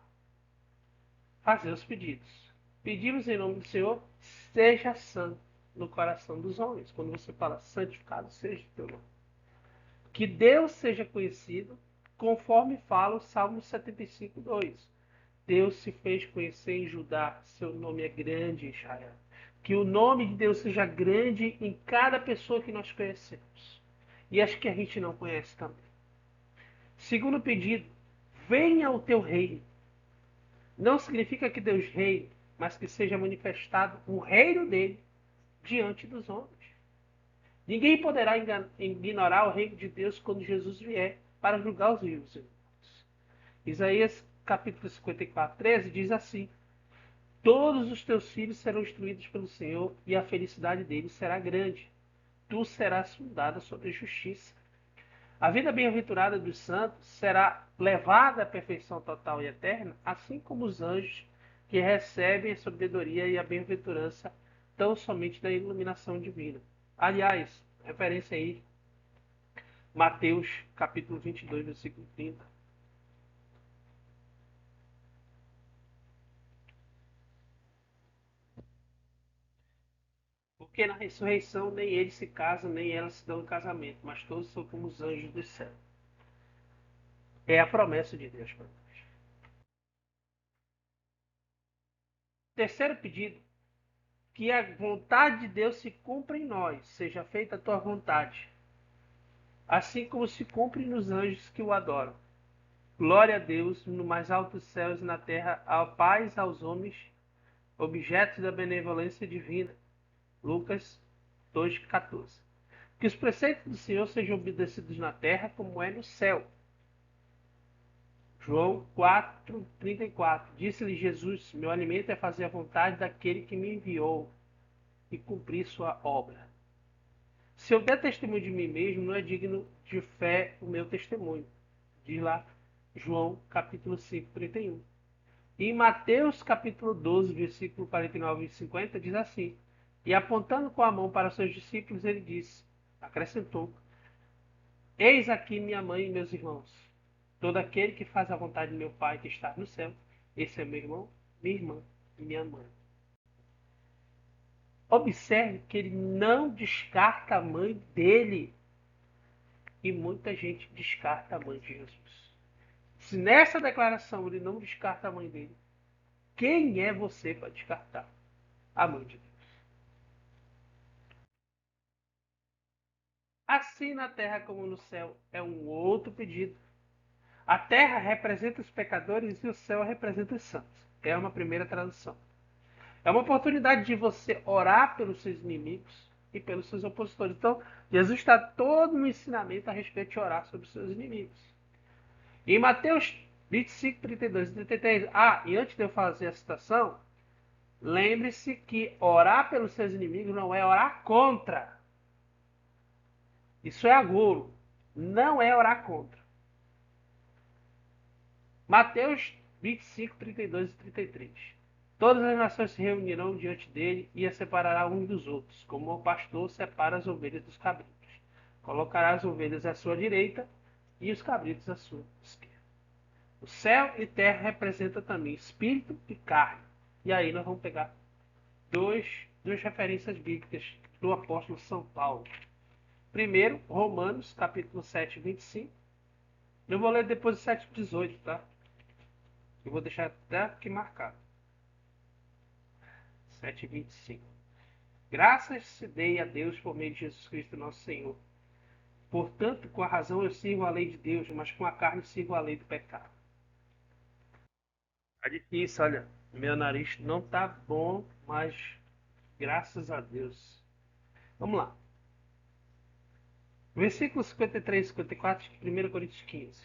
fazer os pedidos. Pedimos em nome do Senhor, seja santo no coração dos homens. Quando você fala santificado seja o teu nome. Que Deus seja conhecido, conforme fala o Salmo 75, 2. Deus se fez conhecer em Judá, seu nome é grande em Israel. Que o nome de Deus seja grande em cada pessoa que nós conhecemos. E as que a gente não conhece também. Segundo pedido, venha o teu reino. Não significa que Deus reine, mas que seja manifestado o reino dele diante dos homens. Ninguém poderá ignorar o reino de Deus quando Jesus vier para julgar os vivos e os mortos. Isaías capítulo 54, 13 diz assim: todos os teus filhos serão instruídos pelo Senhor e a felicidade deles será grande. Tu serás fundada sobre a justiça. A vida bem-aventurada dos santos será levada à perfeição total e eterna, assim como os anjos que recebem a sabedoria e a bem-aventurança tão somente da iluminação divina. Aliás, referência aí, Mateus capítulo 22, versículo 30. Porque na ressurreição nem eles se casam, nem elas se dão em casamento, mas todos são como os anjos do céu. É a promessa de Deus para nós. Terceiro pedido, que a vontade de Deus se cumpra em nós, seja feita a tua vontade, assim como se cumpre nos anjos que o adoram. Glória a Deus no mais altos céus e na terra, a paz aos homens, objetos da benevolência divina. Lucas 2,14. Que os preceitos do Senhor sejam obedecidos na terra como é no céu. João 4,34. Disse-lhe Jesus: meu alimento é fazer a vontade daquele que me enviou e cumprir sua obra. Se eu der testemunho de mim mesmo, não é digno de fé o meu testemunho. Diz lá João capítulo 5, 31. E em Mateus capítulo 12, versículo 49 e 50, diz assim: e apontando com a mão para os seus discípulos, ele disse, acrescentou: eis aqui minha mãe e meus irmãos. Todo aquele que faz a vontade de meu Pai que está no céu, esse é meu irmão, minha irmã e minha mãe. Observe que ele não descarta a mãe dele. E muita gente descarta a mãe de Jesus. Se nessa declaração ele não descarta a mãe dele, quem é você para descartar a mãe de Deus? Assim na terra como no céu é um outro pedido. A terra representa os pecadores e o céu representa os santos. É uma primeira tradução. É uma oportunidade de você orar pelos seus inimigos e pelos seus opositores. Então, Jesus está todo no ensinamento a respeito de orar sobre os seus inimigos. Em Mateus 25, 32 e 33. E antes de eu fazer a citação, lembre-se que orar pelos seus inimigos não é orar contra. Isso é agouro. Não é orar contra. Mateus 25, 32 e 33. Todas as nações se reunirão diante dele e a separará uns dos outros, como o pastor separa as ovelhas dos cabritos. Colocará as ovelhas à sua direita e os cabritos à sua esquerda. O céu e terra representam também espírito e carne. E aí nós vamos pegar duas referências bíblicas do apóstolo São Paulo. Primeiro, Romanos, capítulo 7, 25. Eu vou ler depois do 7, 18, tá? Eu vou deixar até aqui marcado. 7, 25. Graças se dei a Deus por meio de Jesus Cristo, nosso Senhor. Portanto, com a razão eu sirvo a lei de Deus, mas com a carne sirvo a lei do pecado. Tá difícil, olha. Meu nariz não tá bom, mas graças a Deus. Vamos lá. Versículos 53 e 54 de 1 Coríntios 15.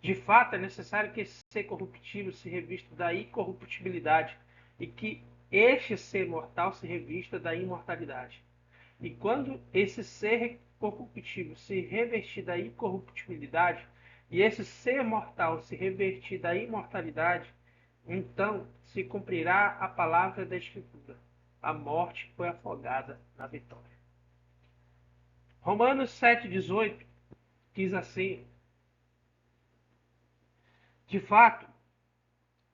De fato, é necessário que esse ser corruptível se revista da incorruptibilidade e que este ser mortal se revista da imortalidade. E quando esse ser corruptível se revestir da incorruptibilidade, e esse ser mortal se revertir da imortalidade, então se cumprirá a palavra da Escritura. A morte foi afogada na vitória. Romanos 7,18 diz assim: de fato,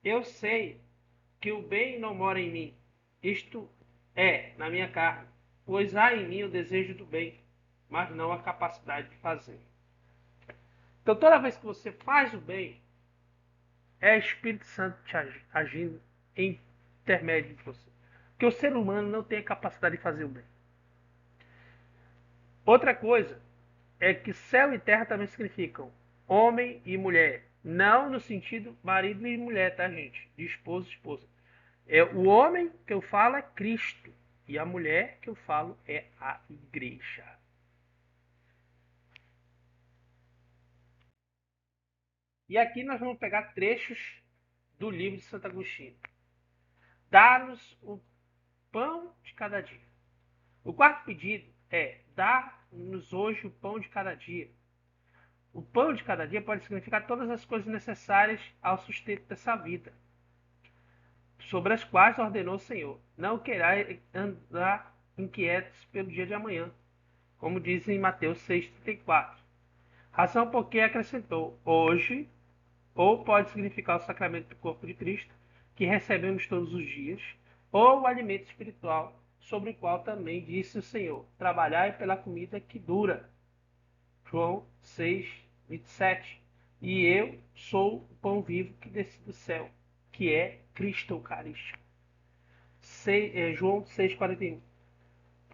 eu sei que o bem não mora em mim, isto é, na minha carne, pois há em mim o desejo do bem, mas não a capacidade de fazer. Então, toda vez que você faz o bem, é o Espírito Santo te agindo em intermédio de você. Porque o ser humano não tem a capacidade de fazer o bem. Outra coisa é que céu e terra também significam homem e mulher. Não no sentido marido e mulher, tá, gente? De esposo e esposa. O homem que eu falo é Cristo. E a mulher que eu falo é a igreja. E aqui nós vamos pegar trechos do livro de Santo Agostinho. Dá-nos o pão de cada dia. O quarto pedido é: dá-nos hoje o pão de cada dia. O pão de cada dia pode significar todas as coisas necessárias ao sustento dessa vida, sobre as quais ordenou o Senhor. Não querais andar inquietos pelo dia de amanhã, como diz em Mateus 6,34. Razão porque acrescentou hoje, ou pode significar o sacramento do corpo de Cristo, que recebemos todos os dias, ou o alimento espiritual, sobre o qual também disse o Senhor: trabalhai pela comida que dura. João 6,27. E eu sou o pão vivo que desci do céu, que é Cristo Eucarístico. João 6,41.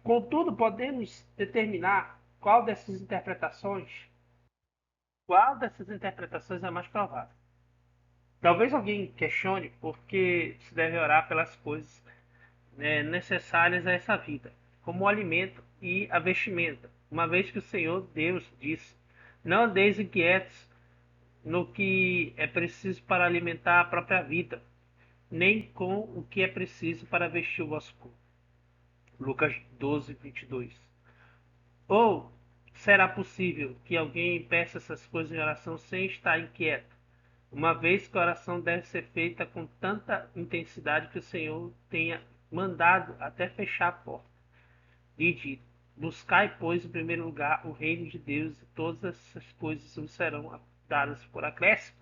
Contudo, podemos determinar qual dessas interpretações é mais provável. Talvez alguém questione porque se deve orar pelas coisas necessárias a essa vida, como o alimento e a vestimenta, uma vez que o Senhor Deus disse: não andeis inquietos no que é preciso para alimentar a própria vida, nem com o que é preciso para vestir o vosso corpo. Lucas 12:22. Ou será possível que alguém peça essas coisas em oração sem estar inquieto, uma vez que a oração deve ser feita com tanta intensidade que o Senhor tenha mandado até fechar a porta e dito: buscai, pois, em primeiro lugar o reino de Deus, e todas essas coisas vos serão dadas por acréscimo.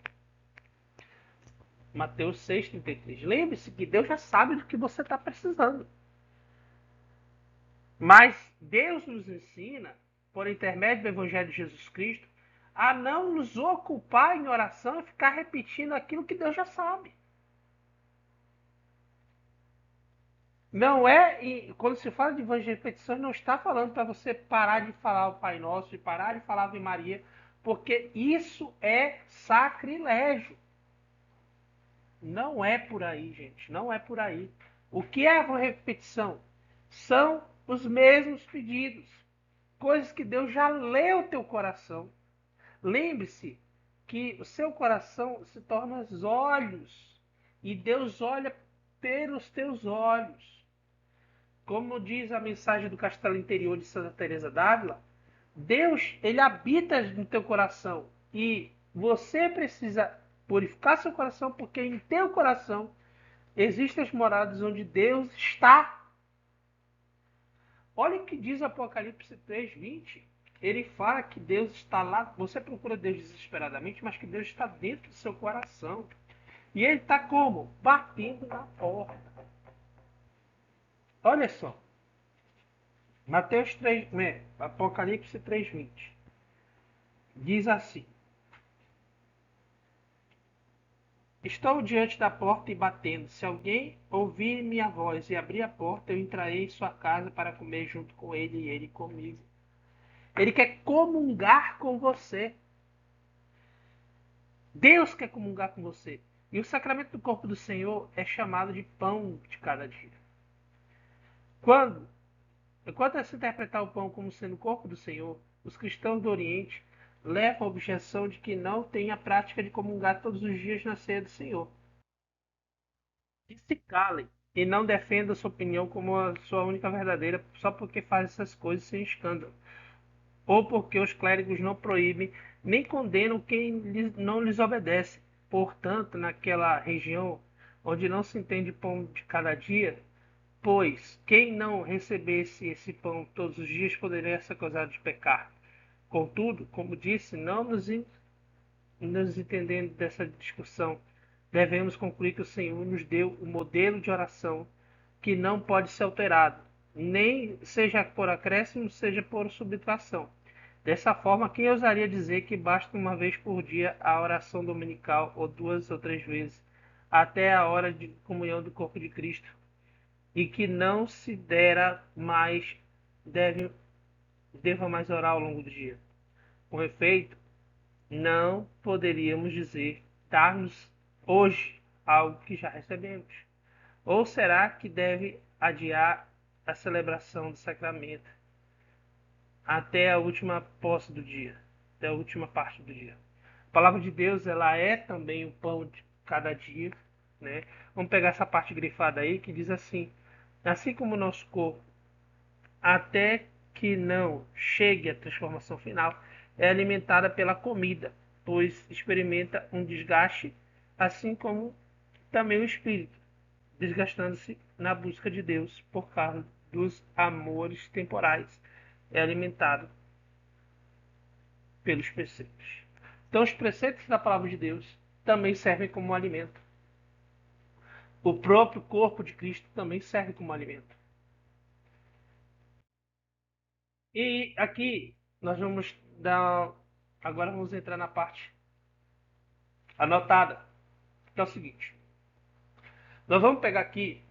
Mateus 6,33. Lembre-se que Deus já sabe do que você está precisando. Mas Deus nos ensina, por intermédio do Evangelho de Jesus Cristo, a não nos ocupar em oração e ficar repetindo aquilo que Deus já sabe. Não é, e quando se fala de evangelho de repetições, não está falando para você parar de falar o Pai Nosso, de parar de falar a Ave Maria, porque isso é sacrilégio. Não é por aí, gente, não é por aí. O que é a repetição? São os mesmos pedidos, coisas que Deus já leu o teu coração. Lembre-se que o seu coração se torna os olhos, e Deus olha pelos teus olhos. Como diz a mensagem do Castelo Interior de Santa Teresa d'Ávila, Deus, ele habita no teu coração e você precisa purificar seu coração, porque em teu coração existem as moradas onde Deus está. Olha o que diz Apocalipse 3:20. Ele fala que Deus está lá. Você procura Deus desesperadamente, mas que Deus está dentro do seu coração. E ele está como? Batendo na porta. Olha só. Mateus 3, Apocalipse 3:20. Diz assim: estou diante da porta e batendo. Se alguém ouvir minha voz e abrir a porta, eu entrarei em sua casa para comer junto com ele e ele comigo. Ele quer comungar com você. Deus quer comungar com você. E o sacramento do corpo do Senhor é chamado de pão de cada dia. Enquanto se interpretar o pão como sendo o corpo do Senhor, os cristãos do Oriente levam a objeção de que não tem a prática de comungar todos os dias na ceia do Senhor. E se calem e não defendam sua opinião como a sua única verdadeira só porque faz essas coisas sem escândalo. ou porque os clérigos não proíbem nem condenam quem não lhes obedece. Portanto, naquela região onde não se entende pão de cada dia, pois quem não recebesse esse pão todos os dias poderia ser acusado de pecar. Contudo, como disse, não nos entendendo dessa discussão, devemos concluir que o Senhor nos deu o modelo de oração que não pode ser alterado, nem seja por acréscimo, seja por subtração. Dessa forma, quem ousaria dizer que basta uma vez por dia a oração dominical, ou 2 ou 3 vezes, até a hora de comunhão do corpo de Cristo, e que não se dera mais, deva mais orar ao longo do dia? Com efeito, não poderíamos dizer dar-nos hoje algo que já recebemos. Ou será que deve adiar a celebração do sacramento até a última posse do dia, até a última parte do dia? A palavra de Deus, ela é também o pão de cada dia, né? Vamos pegar essa parte grifada aí que diz assim: assim como o nosso corpo, até que não chegue à transformação final, é alimentada pela comida, pois experimenta um desgaste, assim como também o espírito, desgastando-se na busca de Deus por causa dos amores temporais, é alimentado pelos preceitos. Então, os preceitos da palavra de Deus também servem como alimento. O próprio corpo de Cristo também serve como alimento. E aqui nós vamos dar. Agora vamos entrar na parte anotada, que é o seguinte. Nós vamos pegar aqui,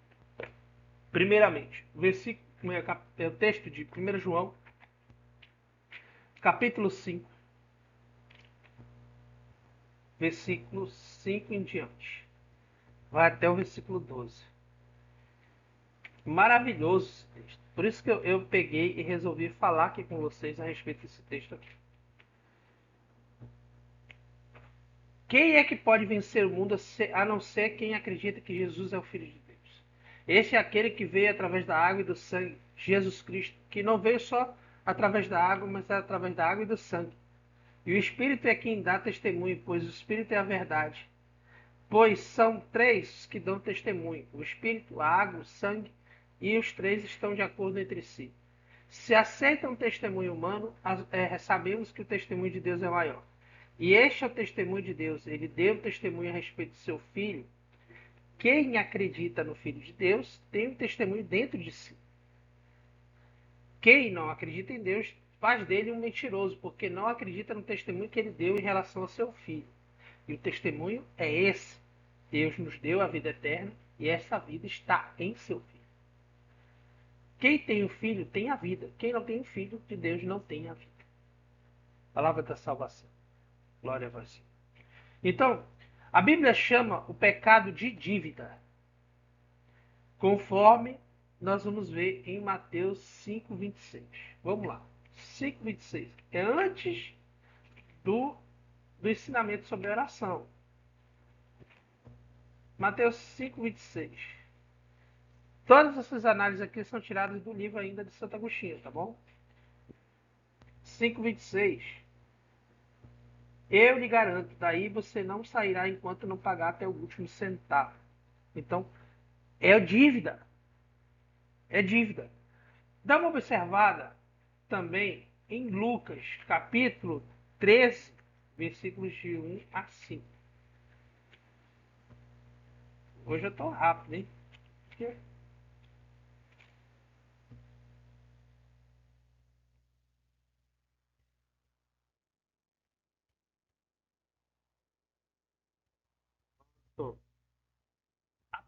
primeiramente, o versículo, o texto de 1 João, capítulo 5, versículo 5 em diante. Vai até o versículo 12. Maravilhoso esse texto. Por isso que eu peguei e resolvi falar aqui com vocês a respeito desse texto aqui. Quem é que pode vencer o mundo a não ser quem acredita que Jesus é o Filho de Deus? Este é aquele que veio através da água e do sangue, Jesus Cristo, que não veio só através da água, mas através da água e do sangue. E o Espírito é quem dá testemunho, pois o Espírito é a verdade. Pois são três que dão testemunho: o Espírito, a água, o sangue, e os três estão de acordo entre si. Se aceitam o testemunho humano, sabemos que o testemunho de Deus é maior. E este é o testemunho de Deus. Ele deu testemunho a respeito do seu Filho. Quem acredita no Filho de Deus tem um testemunho dentro de si. Quem não acredita em Deus faz dele um mentiroso, porque não acredita no testemunho que ele deu em relação ao seu Filho. E o testemunho é esse: Deus nos deu a vida eterna e essa vida está em seu Filho. Quem tem o Filho tem a vida. Quem não tem o Filho de Deus não tem a vida. Palavra da salvação. Glória a você. Então, a Bíblia chama o pecado de dívida, conforme nós vamos ver em Mateus 5:26. Vamos lá. 5:26. É antes do ensinamento sobre a oração. Mateus 5:26. Todas essas análises aqui são tiradas do livro ainda de Santo Agostinho, tá bom? 5:26. Eu lhe garanto, daí você não sairá enquanto não pagar até o último centavo. Então, é dívida. É dívida. Dá uma observada também em Lucas, capítulo 13, versículos de 1 a 5. Hoje eu tô rápido, hein? Tô.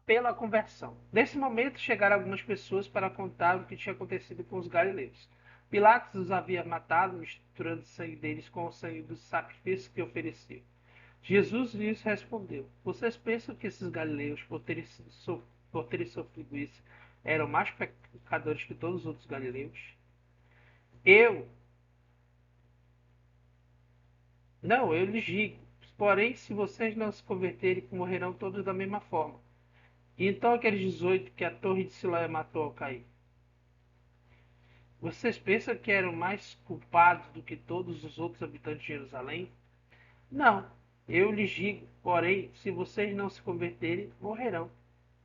Pela conversão. Nesse momento chegaram algumas pessoas para contar o que tinha acontecido com os galileus. Pilatos os havia matado, misturando o sangue deles com o sangue dos sacrifícios que ofereciam. Jesus lhes respondeu: vocês pensam que esses galileus, por terem sofrido isso, eram mais pecadores que todos os outros galileus? Eu, eu lhes digo, porém, se vocês não se converterem, morrerão todos da mesma forma. E então aqueles 18 que a torre de Siloé matou ao cair. Vocês pensam que eram mais culpados do que todos os outros habitantes de Jerusalém? Não, eu lhes digo, porém, se vocês não se converterem, morrerão,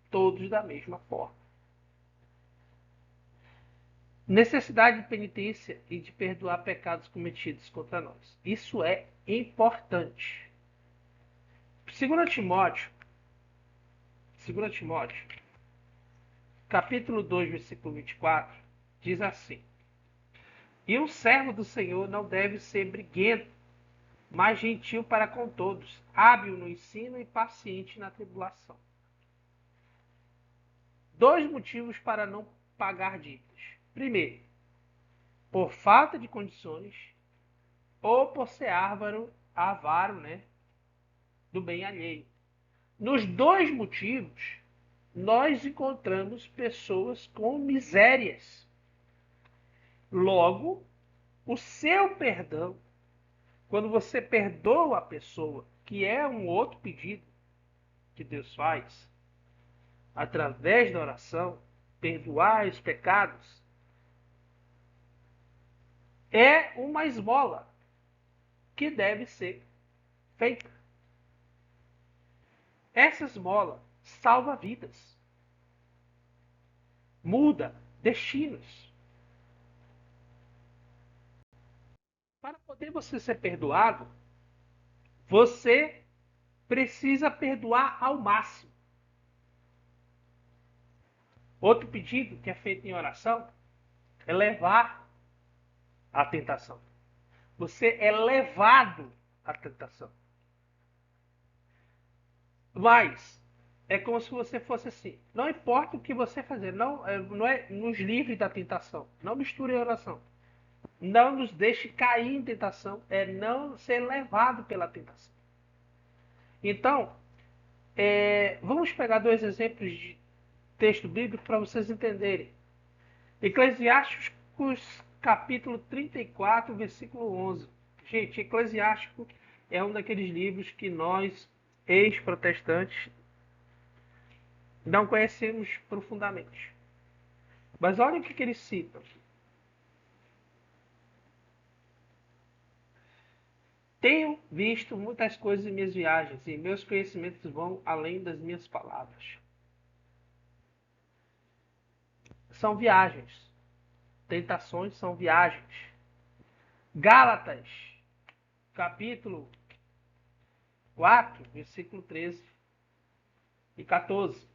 todos da mesma forma. Necessidade de penitência e de perdoar pecados cometidos contra nós. Isso é importante. 2 Timóteo, 2 Timóteo, capítulo 2, versículo 24, diz assim: E um servo do Senhor não deve ser briguento, mas gentil para com todos, hábil no ensino e paciente na tribulação. Dois motivos para não pagar dívidas. Primeiro, por falta de condições ou por ser avaro, né, do bem alheio. Nos dois motivos, nós encontramos pessoas com misérias. Logo, o seu perdão, quando você perdoa a pessoa, que é um outro pedido que Deus faz, através da oração, perdoar os pecados, é uma esmola que deve ser feita. Essa esmola salva vidas, muda destinos. Para poder você ser perdoado, você precisa perdoar ao máximo. Outro pedido que é feito em oração é levar à tentação. Você é levado à tentação. Mas é como se você fosse assim. Não importa o que você fazer, não é nos livre da tentação. Não misture a oração. Não nos deixe cair em tentação, é não ser levado pela tentação. Então, vamos pegar dois exemplos de texto bíblico para vocês entenderem. Eclesiásticos, capítulo 34, versículo 11. Gente, Eclesiástico é um daqueles livros que nós, ex-protestantes, não conhecemos profundamente. Mas olha o que eles citam. Tenho visto muitas coisas em minhas viagens, e meus conhecimentos vão além das minhas palavras. São viagens. Tentações são viagens. Gálatas, capítulo 4, versículo 13 e 14.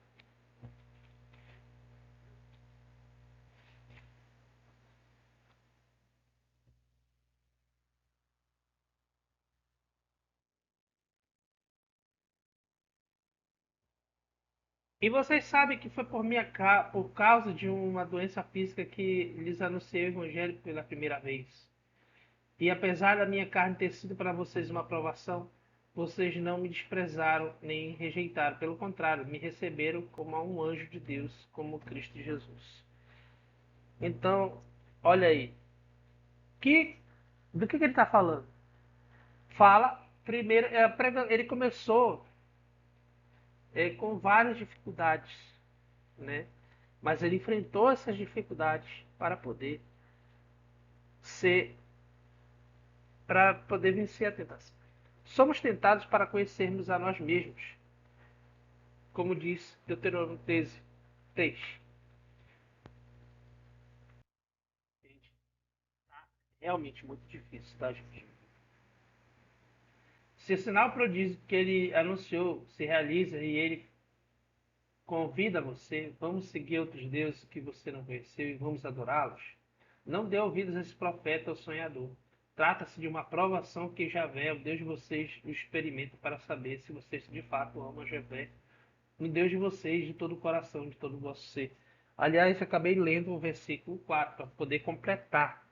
E vocês sabem que foi por causa de uma doença física que lhes anunciei o Evangelho pela primeira vez. E apesar da minha carne ter sido para vocês uma aprovação, vocês não me desprezaram nem rejeitaram. Pelo contrário, me receberam como a um anjo de Deus, como Cristo Jesus. Então, olha aí. Do que ele está falando? Fala, primeiro, ele começou com várias dificuldades, né? Mas ele enfrentou essas dificuldades para poder ser, para poder vencer a tentação. Somos tentados para conhecermos a nós mesmos, como diz Deuteronômio 13, 3. Realmente muito difícil, tá, gente? Se o sinal prodígio que ele anunciou se realiza e ele convida você, vamos seguir outros deuses que você não conheceu e vamos adorá-los, não dê ouvidos a esse profeta ou sonhador. Trata-se de uma provação que Javé, o Deus de vocês, o experimenta para saber se vocês de fato amam Javé, o Deus de vocês, de todo o coração, de todo o vosso ser. Aliás, eu acabei lendo o versículo 4 para poder completar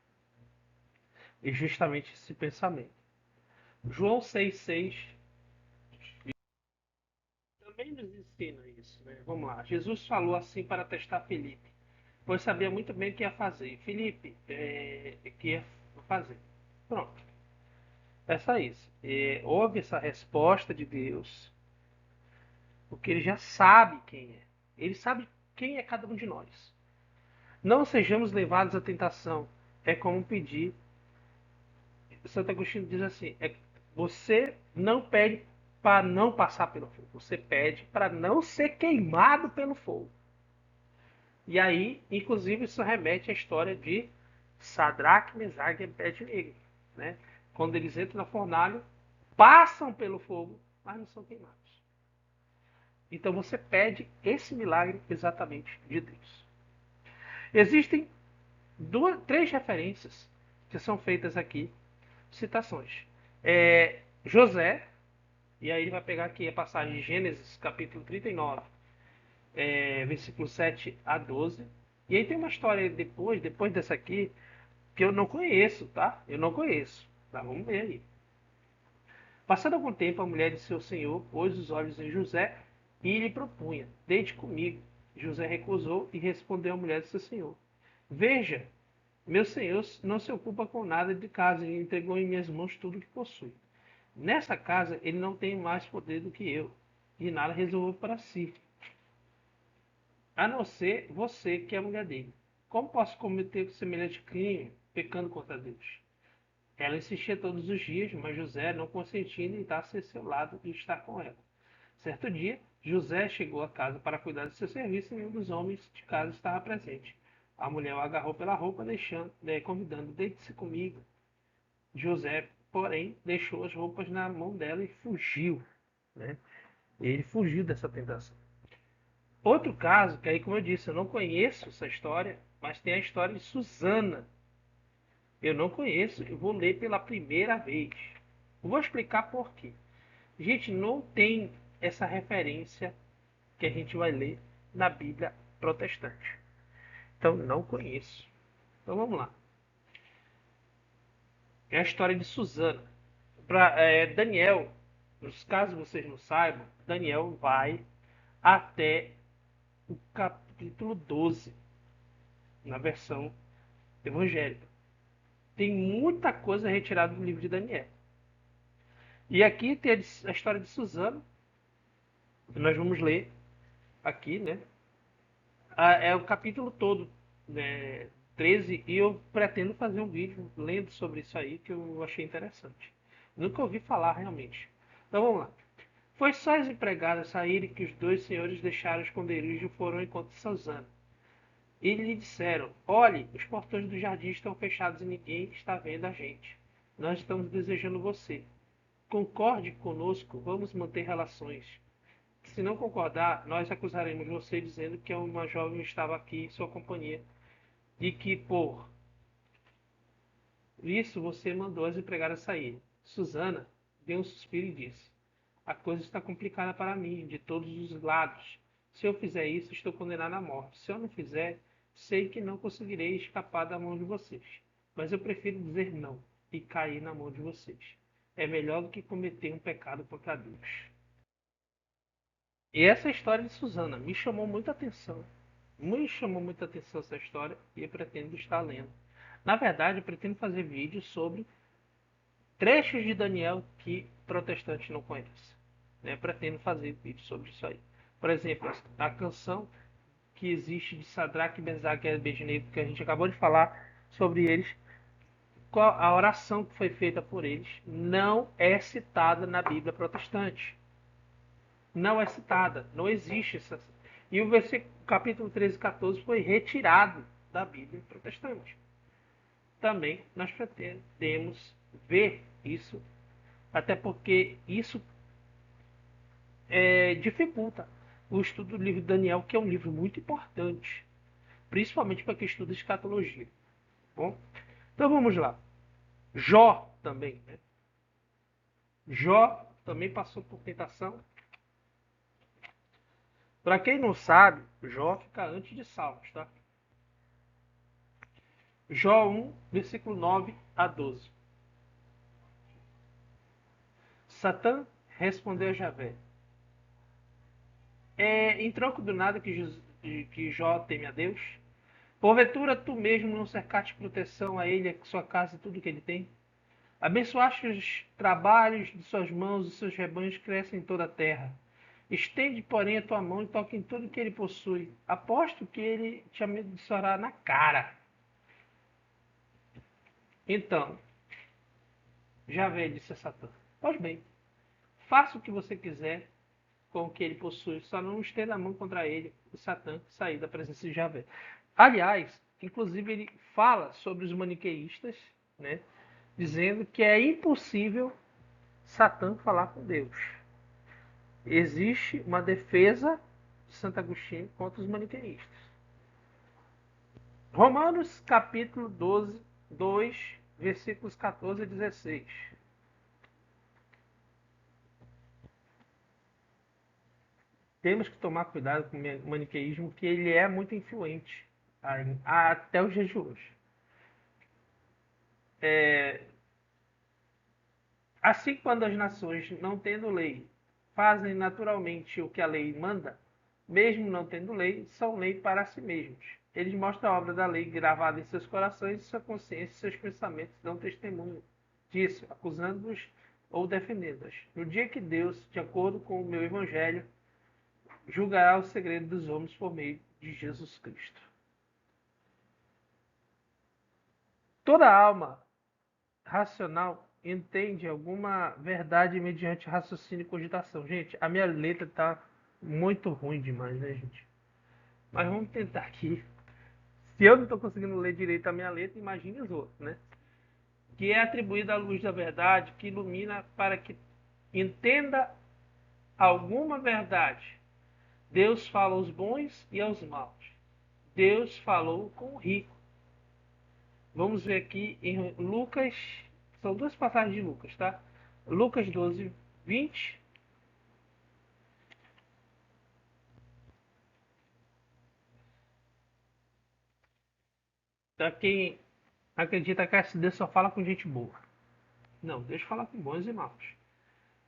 justamente esse pensamento. João 6,6 também nos ensina isso, né? Vamos lá. Jesus falou assim para testar Filipe, pois sabia muito bem o que ia fazer. Filipe, que ia fazer. Pronto. Peça isso. Houve essa resposta de Deus, porque ele já sabe quem é. Ele sabe quem é cada um de nós. Não sejamos levados à tentação. É como pedir. Santo Agostinho diz assim: você não pede para não passar pelo fogo, você pede para não ser queimado pelo fogo. E aí, inclusive, isso remete à história de Sadraque, Mesaque e Abednego, né? Quando eles entram na fornalha, passam pelo fogo, mas não são queimados. Então você pede esse milagre exatamente de Deus. Existem três referências que são feitas aqui, citações. José, e aí ele vai pegar aqui a passagem de Gênesis, capítulo 39, versículo 7 a 12. E aí tem uma história depois dessa aqui, que eu não conheço, tá? Eu não conheço. Tá? Vamos ver aí. Passando algum tempo, a mulher de seu senhor pôs os olhos em José e lhe propunha: deite comigo. José recusou e respondeu à mulher de seu senhor: veja, meu senhor não se ocupa com nada de casa e entregou em minhas mãos tudo o que possui. Nessa casa ele não tem mais poder do que eu, e nada resolveu para si, a não ser você que é a mulher dele. Como posso cometer semelhante crime, pecando contra Deus? Ela insistia todos os dias, mas José não consentia em deitar-se a seu lado e estar com ela. Certo dia, José chegou a casa para cuidar do seu serviço e nenhum dos homens de casa estava presente. A mulher o agarrou pela roupa, convidando: deite-se comigo. José, porém, deixou as roupas na mão dela e fugiu. Né? Ele fugiu dessa tentação. Outro caso, que aí, como eu disse, eu não conheço essa história, mas tem a história de Susana. Eu não conheço, eu vou ler pela primeira vez. Eu vou explicar por quê. Gente, não tem essa referência que a gente vai ler na Bíblia protestante. Então, não conheço. Então, vamos lá. É a história de Susana. Daniel, caso vocês não saibam, Daniel vai até o capítulo 12, na versão evangélica. Tem muita coisa retirada do livro de Daniel. E aqui tem a história de Susana, que nós vamos ler aqui, né? É o capítulo todo, né? 13, e eu pretendo fazer um vídeo lendo sobre isso aí, que eu achei interessante. Nunca ouvi falar realmente. Então vamos lá. Foi só as empregadas saírem que os dois senhores deixaram o esconderijo e foram ao encontro de Susana. E lhe disseram: olhe, os portões do jardim estão fechados e ninguém está vendo a gente. Nós estamos desejando você. Concorde conosco, vamos manter relações. Se não concordar, nós acusaremos você dizendo que uma jovem estava aqui em sua companhia e que, por isso, você mandou as empregadas sair. Susana deu um suspiro e disse: a coisa está complicada para mim, de todos os lados. Se eu fizer isso, estou condenado à morte. Se eu não fizer, sei que não conseguirei escapar da mão de vocês. Mas eu prefiro dizer não e cair na mão de vocês. É melhor do que cometer um pecado contra Deus. E essa história de Susana me chamou muita atenção. Me chamou muita atenção essa história e eu pretendo estar lendo. Na verdade, eu pretendo fazer vídeos sobre trechos de Daniel que protestantes não conhecem. Né? Pretendo fazer vídeos sobre isso aí. Por exemplo, a canção que existe de Sadraque, Mesaque e Abednego, que a gente acabou de falar sobre eles, a oração que foi feita por eles não é citada na Bíblia protestante. Não é citada, não existe essa. E o versículo, capítulo 13 e 14 foi retirado da Bíblia protestante. Também nós pretendemos ver isso, até porque isso dificulta o estudo do livro de Daniel, que é um livro muito importante, principalmente para quem estuda escatologia. Bom, então vamos lá. Jó também, né? Jó também passou por tentação. Para quem não sabe, Jó fica antes de Salmos, tá? Jó 1, versículo 9 a 12. Satã respondeu a Javé: em troco do nada que Jó teme a Deus? Porventura tu mesmo não cercaste proteção a ele, a sua casa e tudo que ele tem? Abençoaste os trabalhos de suas mãos e seus rebanhos crescem em toda a terra. Estende, porém, a tua mão e toque em tudo que ele possui. Aposto que ele te amaldiçoará na cara. Então, Javé disse a Satã: Pois bem, faça o que você quiser com o que ele possui, só não estenda a mão contra ele, o Satã, sair da presença de Javé. Aliás, inclusive ele fala sobre os maniqueístas, né, dizendo que é impossível Satã falar com Deus. Existe uma defesa de Santo Agostinho contra os maniqueístas. Romanos capítulo 12, 2, versículos 14 e 16. Temos que tomar cuidado com o maniqueísmo, que ele é muito influente até os dias de hoje. Assim, quando as nações, não tendo lei, fazem naturalmente o que a lei manda, mesmo não tendo lei, são lei para si mesmos. Eles mostram a obra da lei gravada em seus corações, e sua consciência e seus pensamentos dão testemunho disso, acusando-os ou defendendo-os. No dia que Deus, de acordo com o meu evangelho, julgará o segredo dos homens por meio de Jesus Cristo. Toda alma racional entende alguma verdade mediante raciocínio e cogitação. Gente, a minha letra tá muito ruim demais, né, gente? Mas vamos tentar aqui. Se eu não estou conseguindo ler direito a minha letra, imagine os outros, né? Que é atribuída à luz da verdade, que ilumina para que entenda alguma verdade. Deus fala aos bons e aos maus. Deus falou com o rico. Vamos ver aqui em Lucas, são duas passagens de Lucas, tá? Lucas 12, 20. Para quem acredita que Deus só fala com gente boa. Não, Deus fala com bons e maus.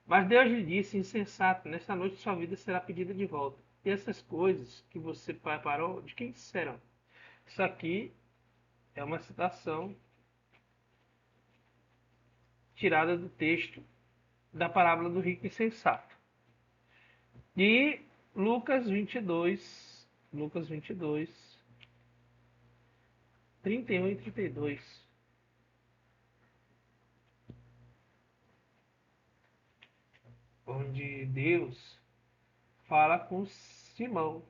Mas Deus lhe disse, insensato, nesta noite sua vida será pedida de volta. E essas coisas que você preparou, de quem serão? Isso aqui é uma citação tirada do texto da parábola do rico insensato. E Lucas 22, 31 e 32. Onde Deus fala com Simão.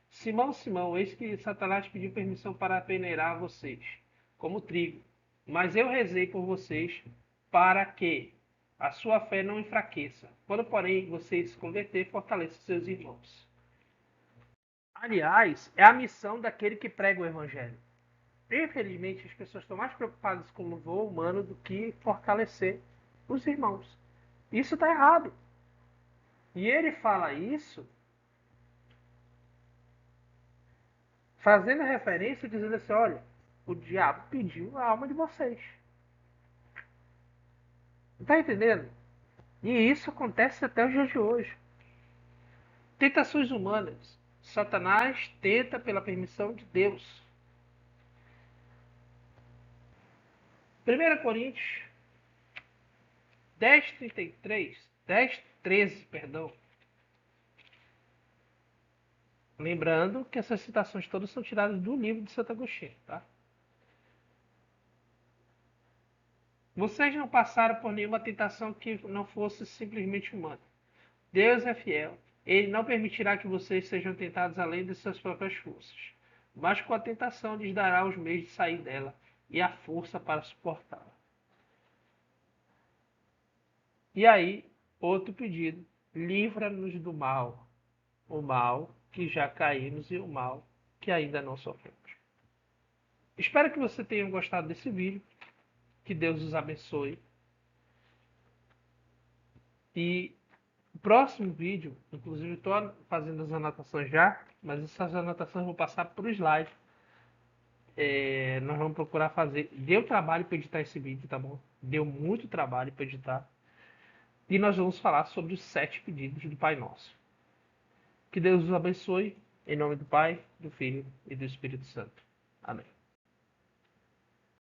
Simão, Simão, eis que Satanás pediu permissão para peneirar vocês, como trigo. Mas eu rezei por vocês para que a sua fé não enfraqueça. Quando, porém, vocês se converterem, fortaleça seus irmãos. Aliás, é a missão daquele que prega o evangelho. Infelizmente, as pessoas estão mais preocupadas com o voo humano do que fortalecer os irmãos. Isso está errado. E ele fala isso fazendo referência, dizendo assim, olha, o diabo pediu a alma de vocês. Está entendendo? E isso acontece até os dias de hoje. Tentações humanas. Satanás tenta pela permissão de Deus. 1 Coríntios 10:33, 10:13, perdão. Lembrando que essas citações todas são tiradas do livro de Santo Agostinho, tá? Vocês não passaram por nenhuma tentação que não fosse simplesmente humana. Deus é fiel. Ele não permitirá que vocês sejam tentados além de suas próprias forças. Mas com a tentação lhes dará os meios de sair dela e a força para suportá-la. E aí, outro pedido. Livra-nos do mal. O mal que já caímos e o mal que ainda não sofremos. Espero que você tenha gostado desse vídeo. Que Deus os abençoe. E o próximo vídeo, inclusive estou fazendo as anotações já, mas essas anotações vou passar por slide. Nós vamos procurar fazer. Deu trabalho para editar esse vídeo, tá bom? Deu muito trabalho para editar. E nós vamos falar sobre os 7 pedidos do Pai Nosso. Que Deus os abençoe. Em nome do Pai, do Filho e do Espírito Santo. Amém.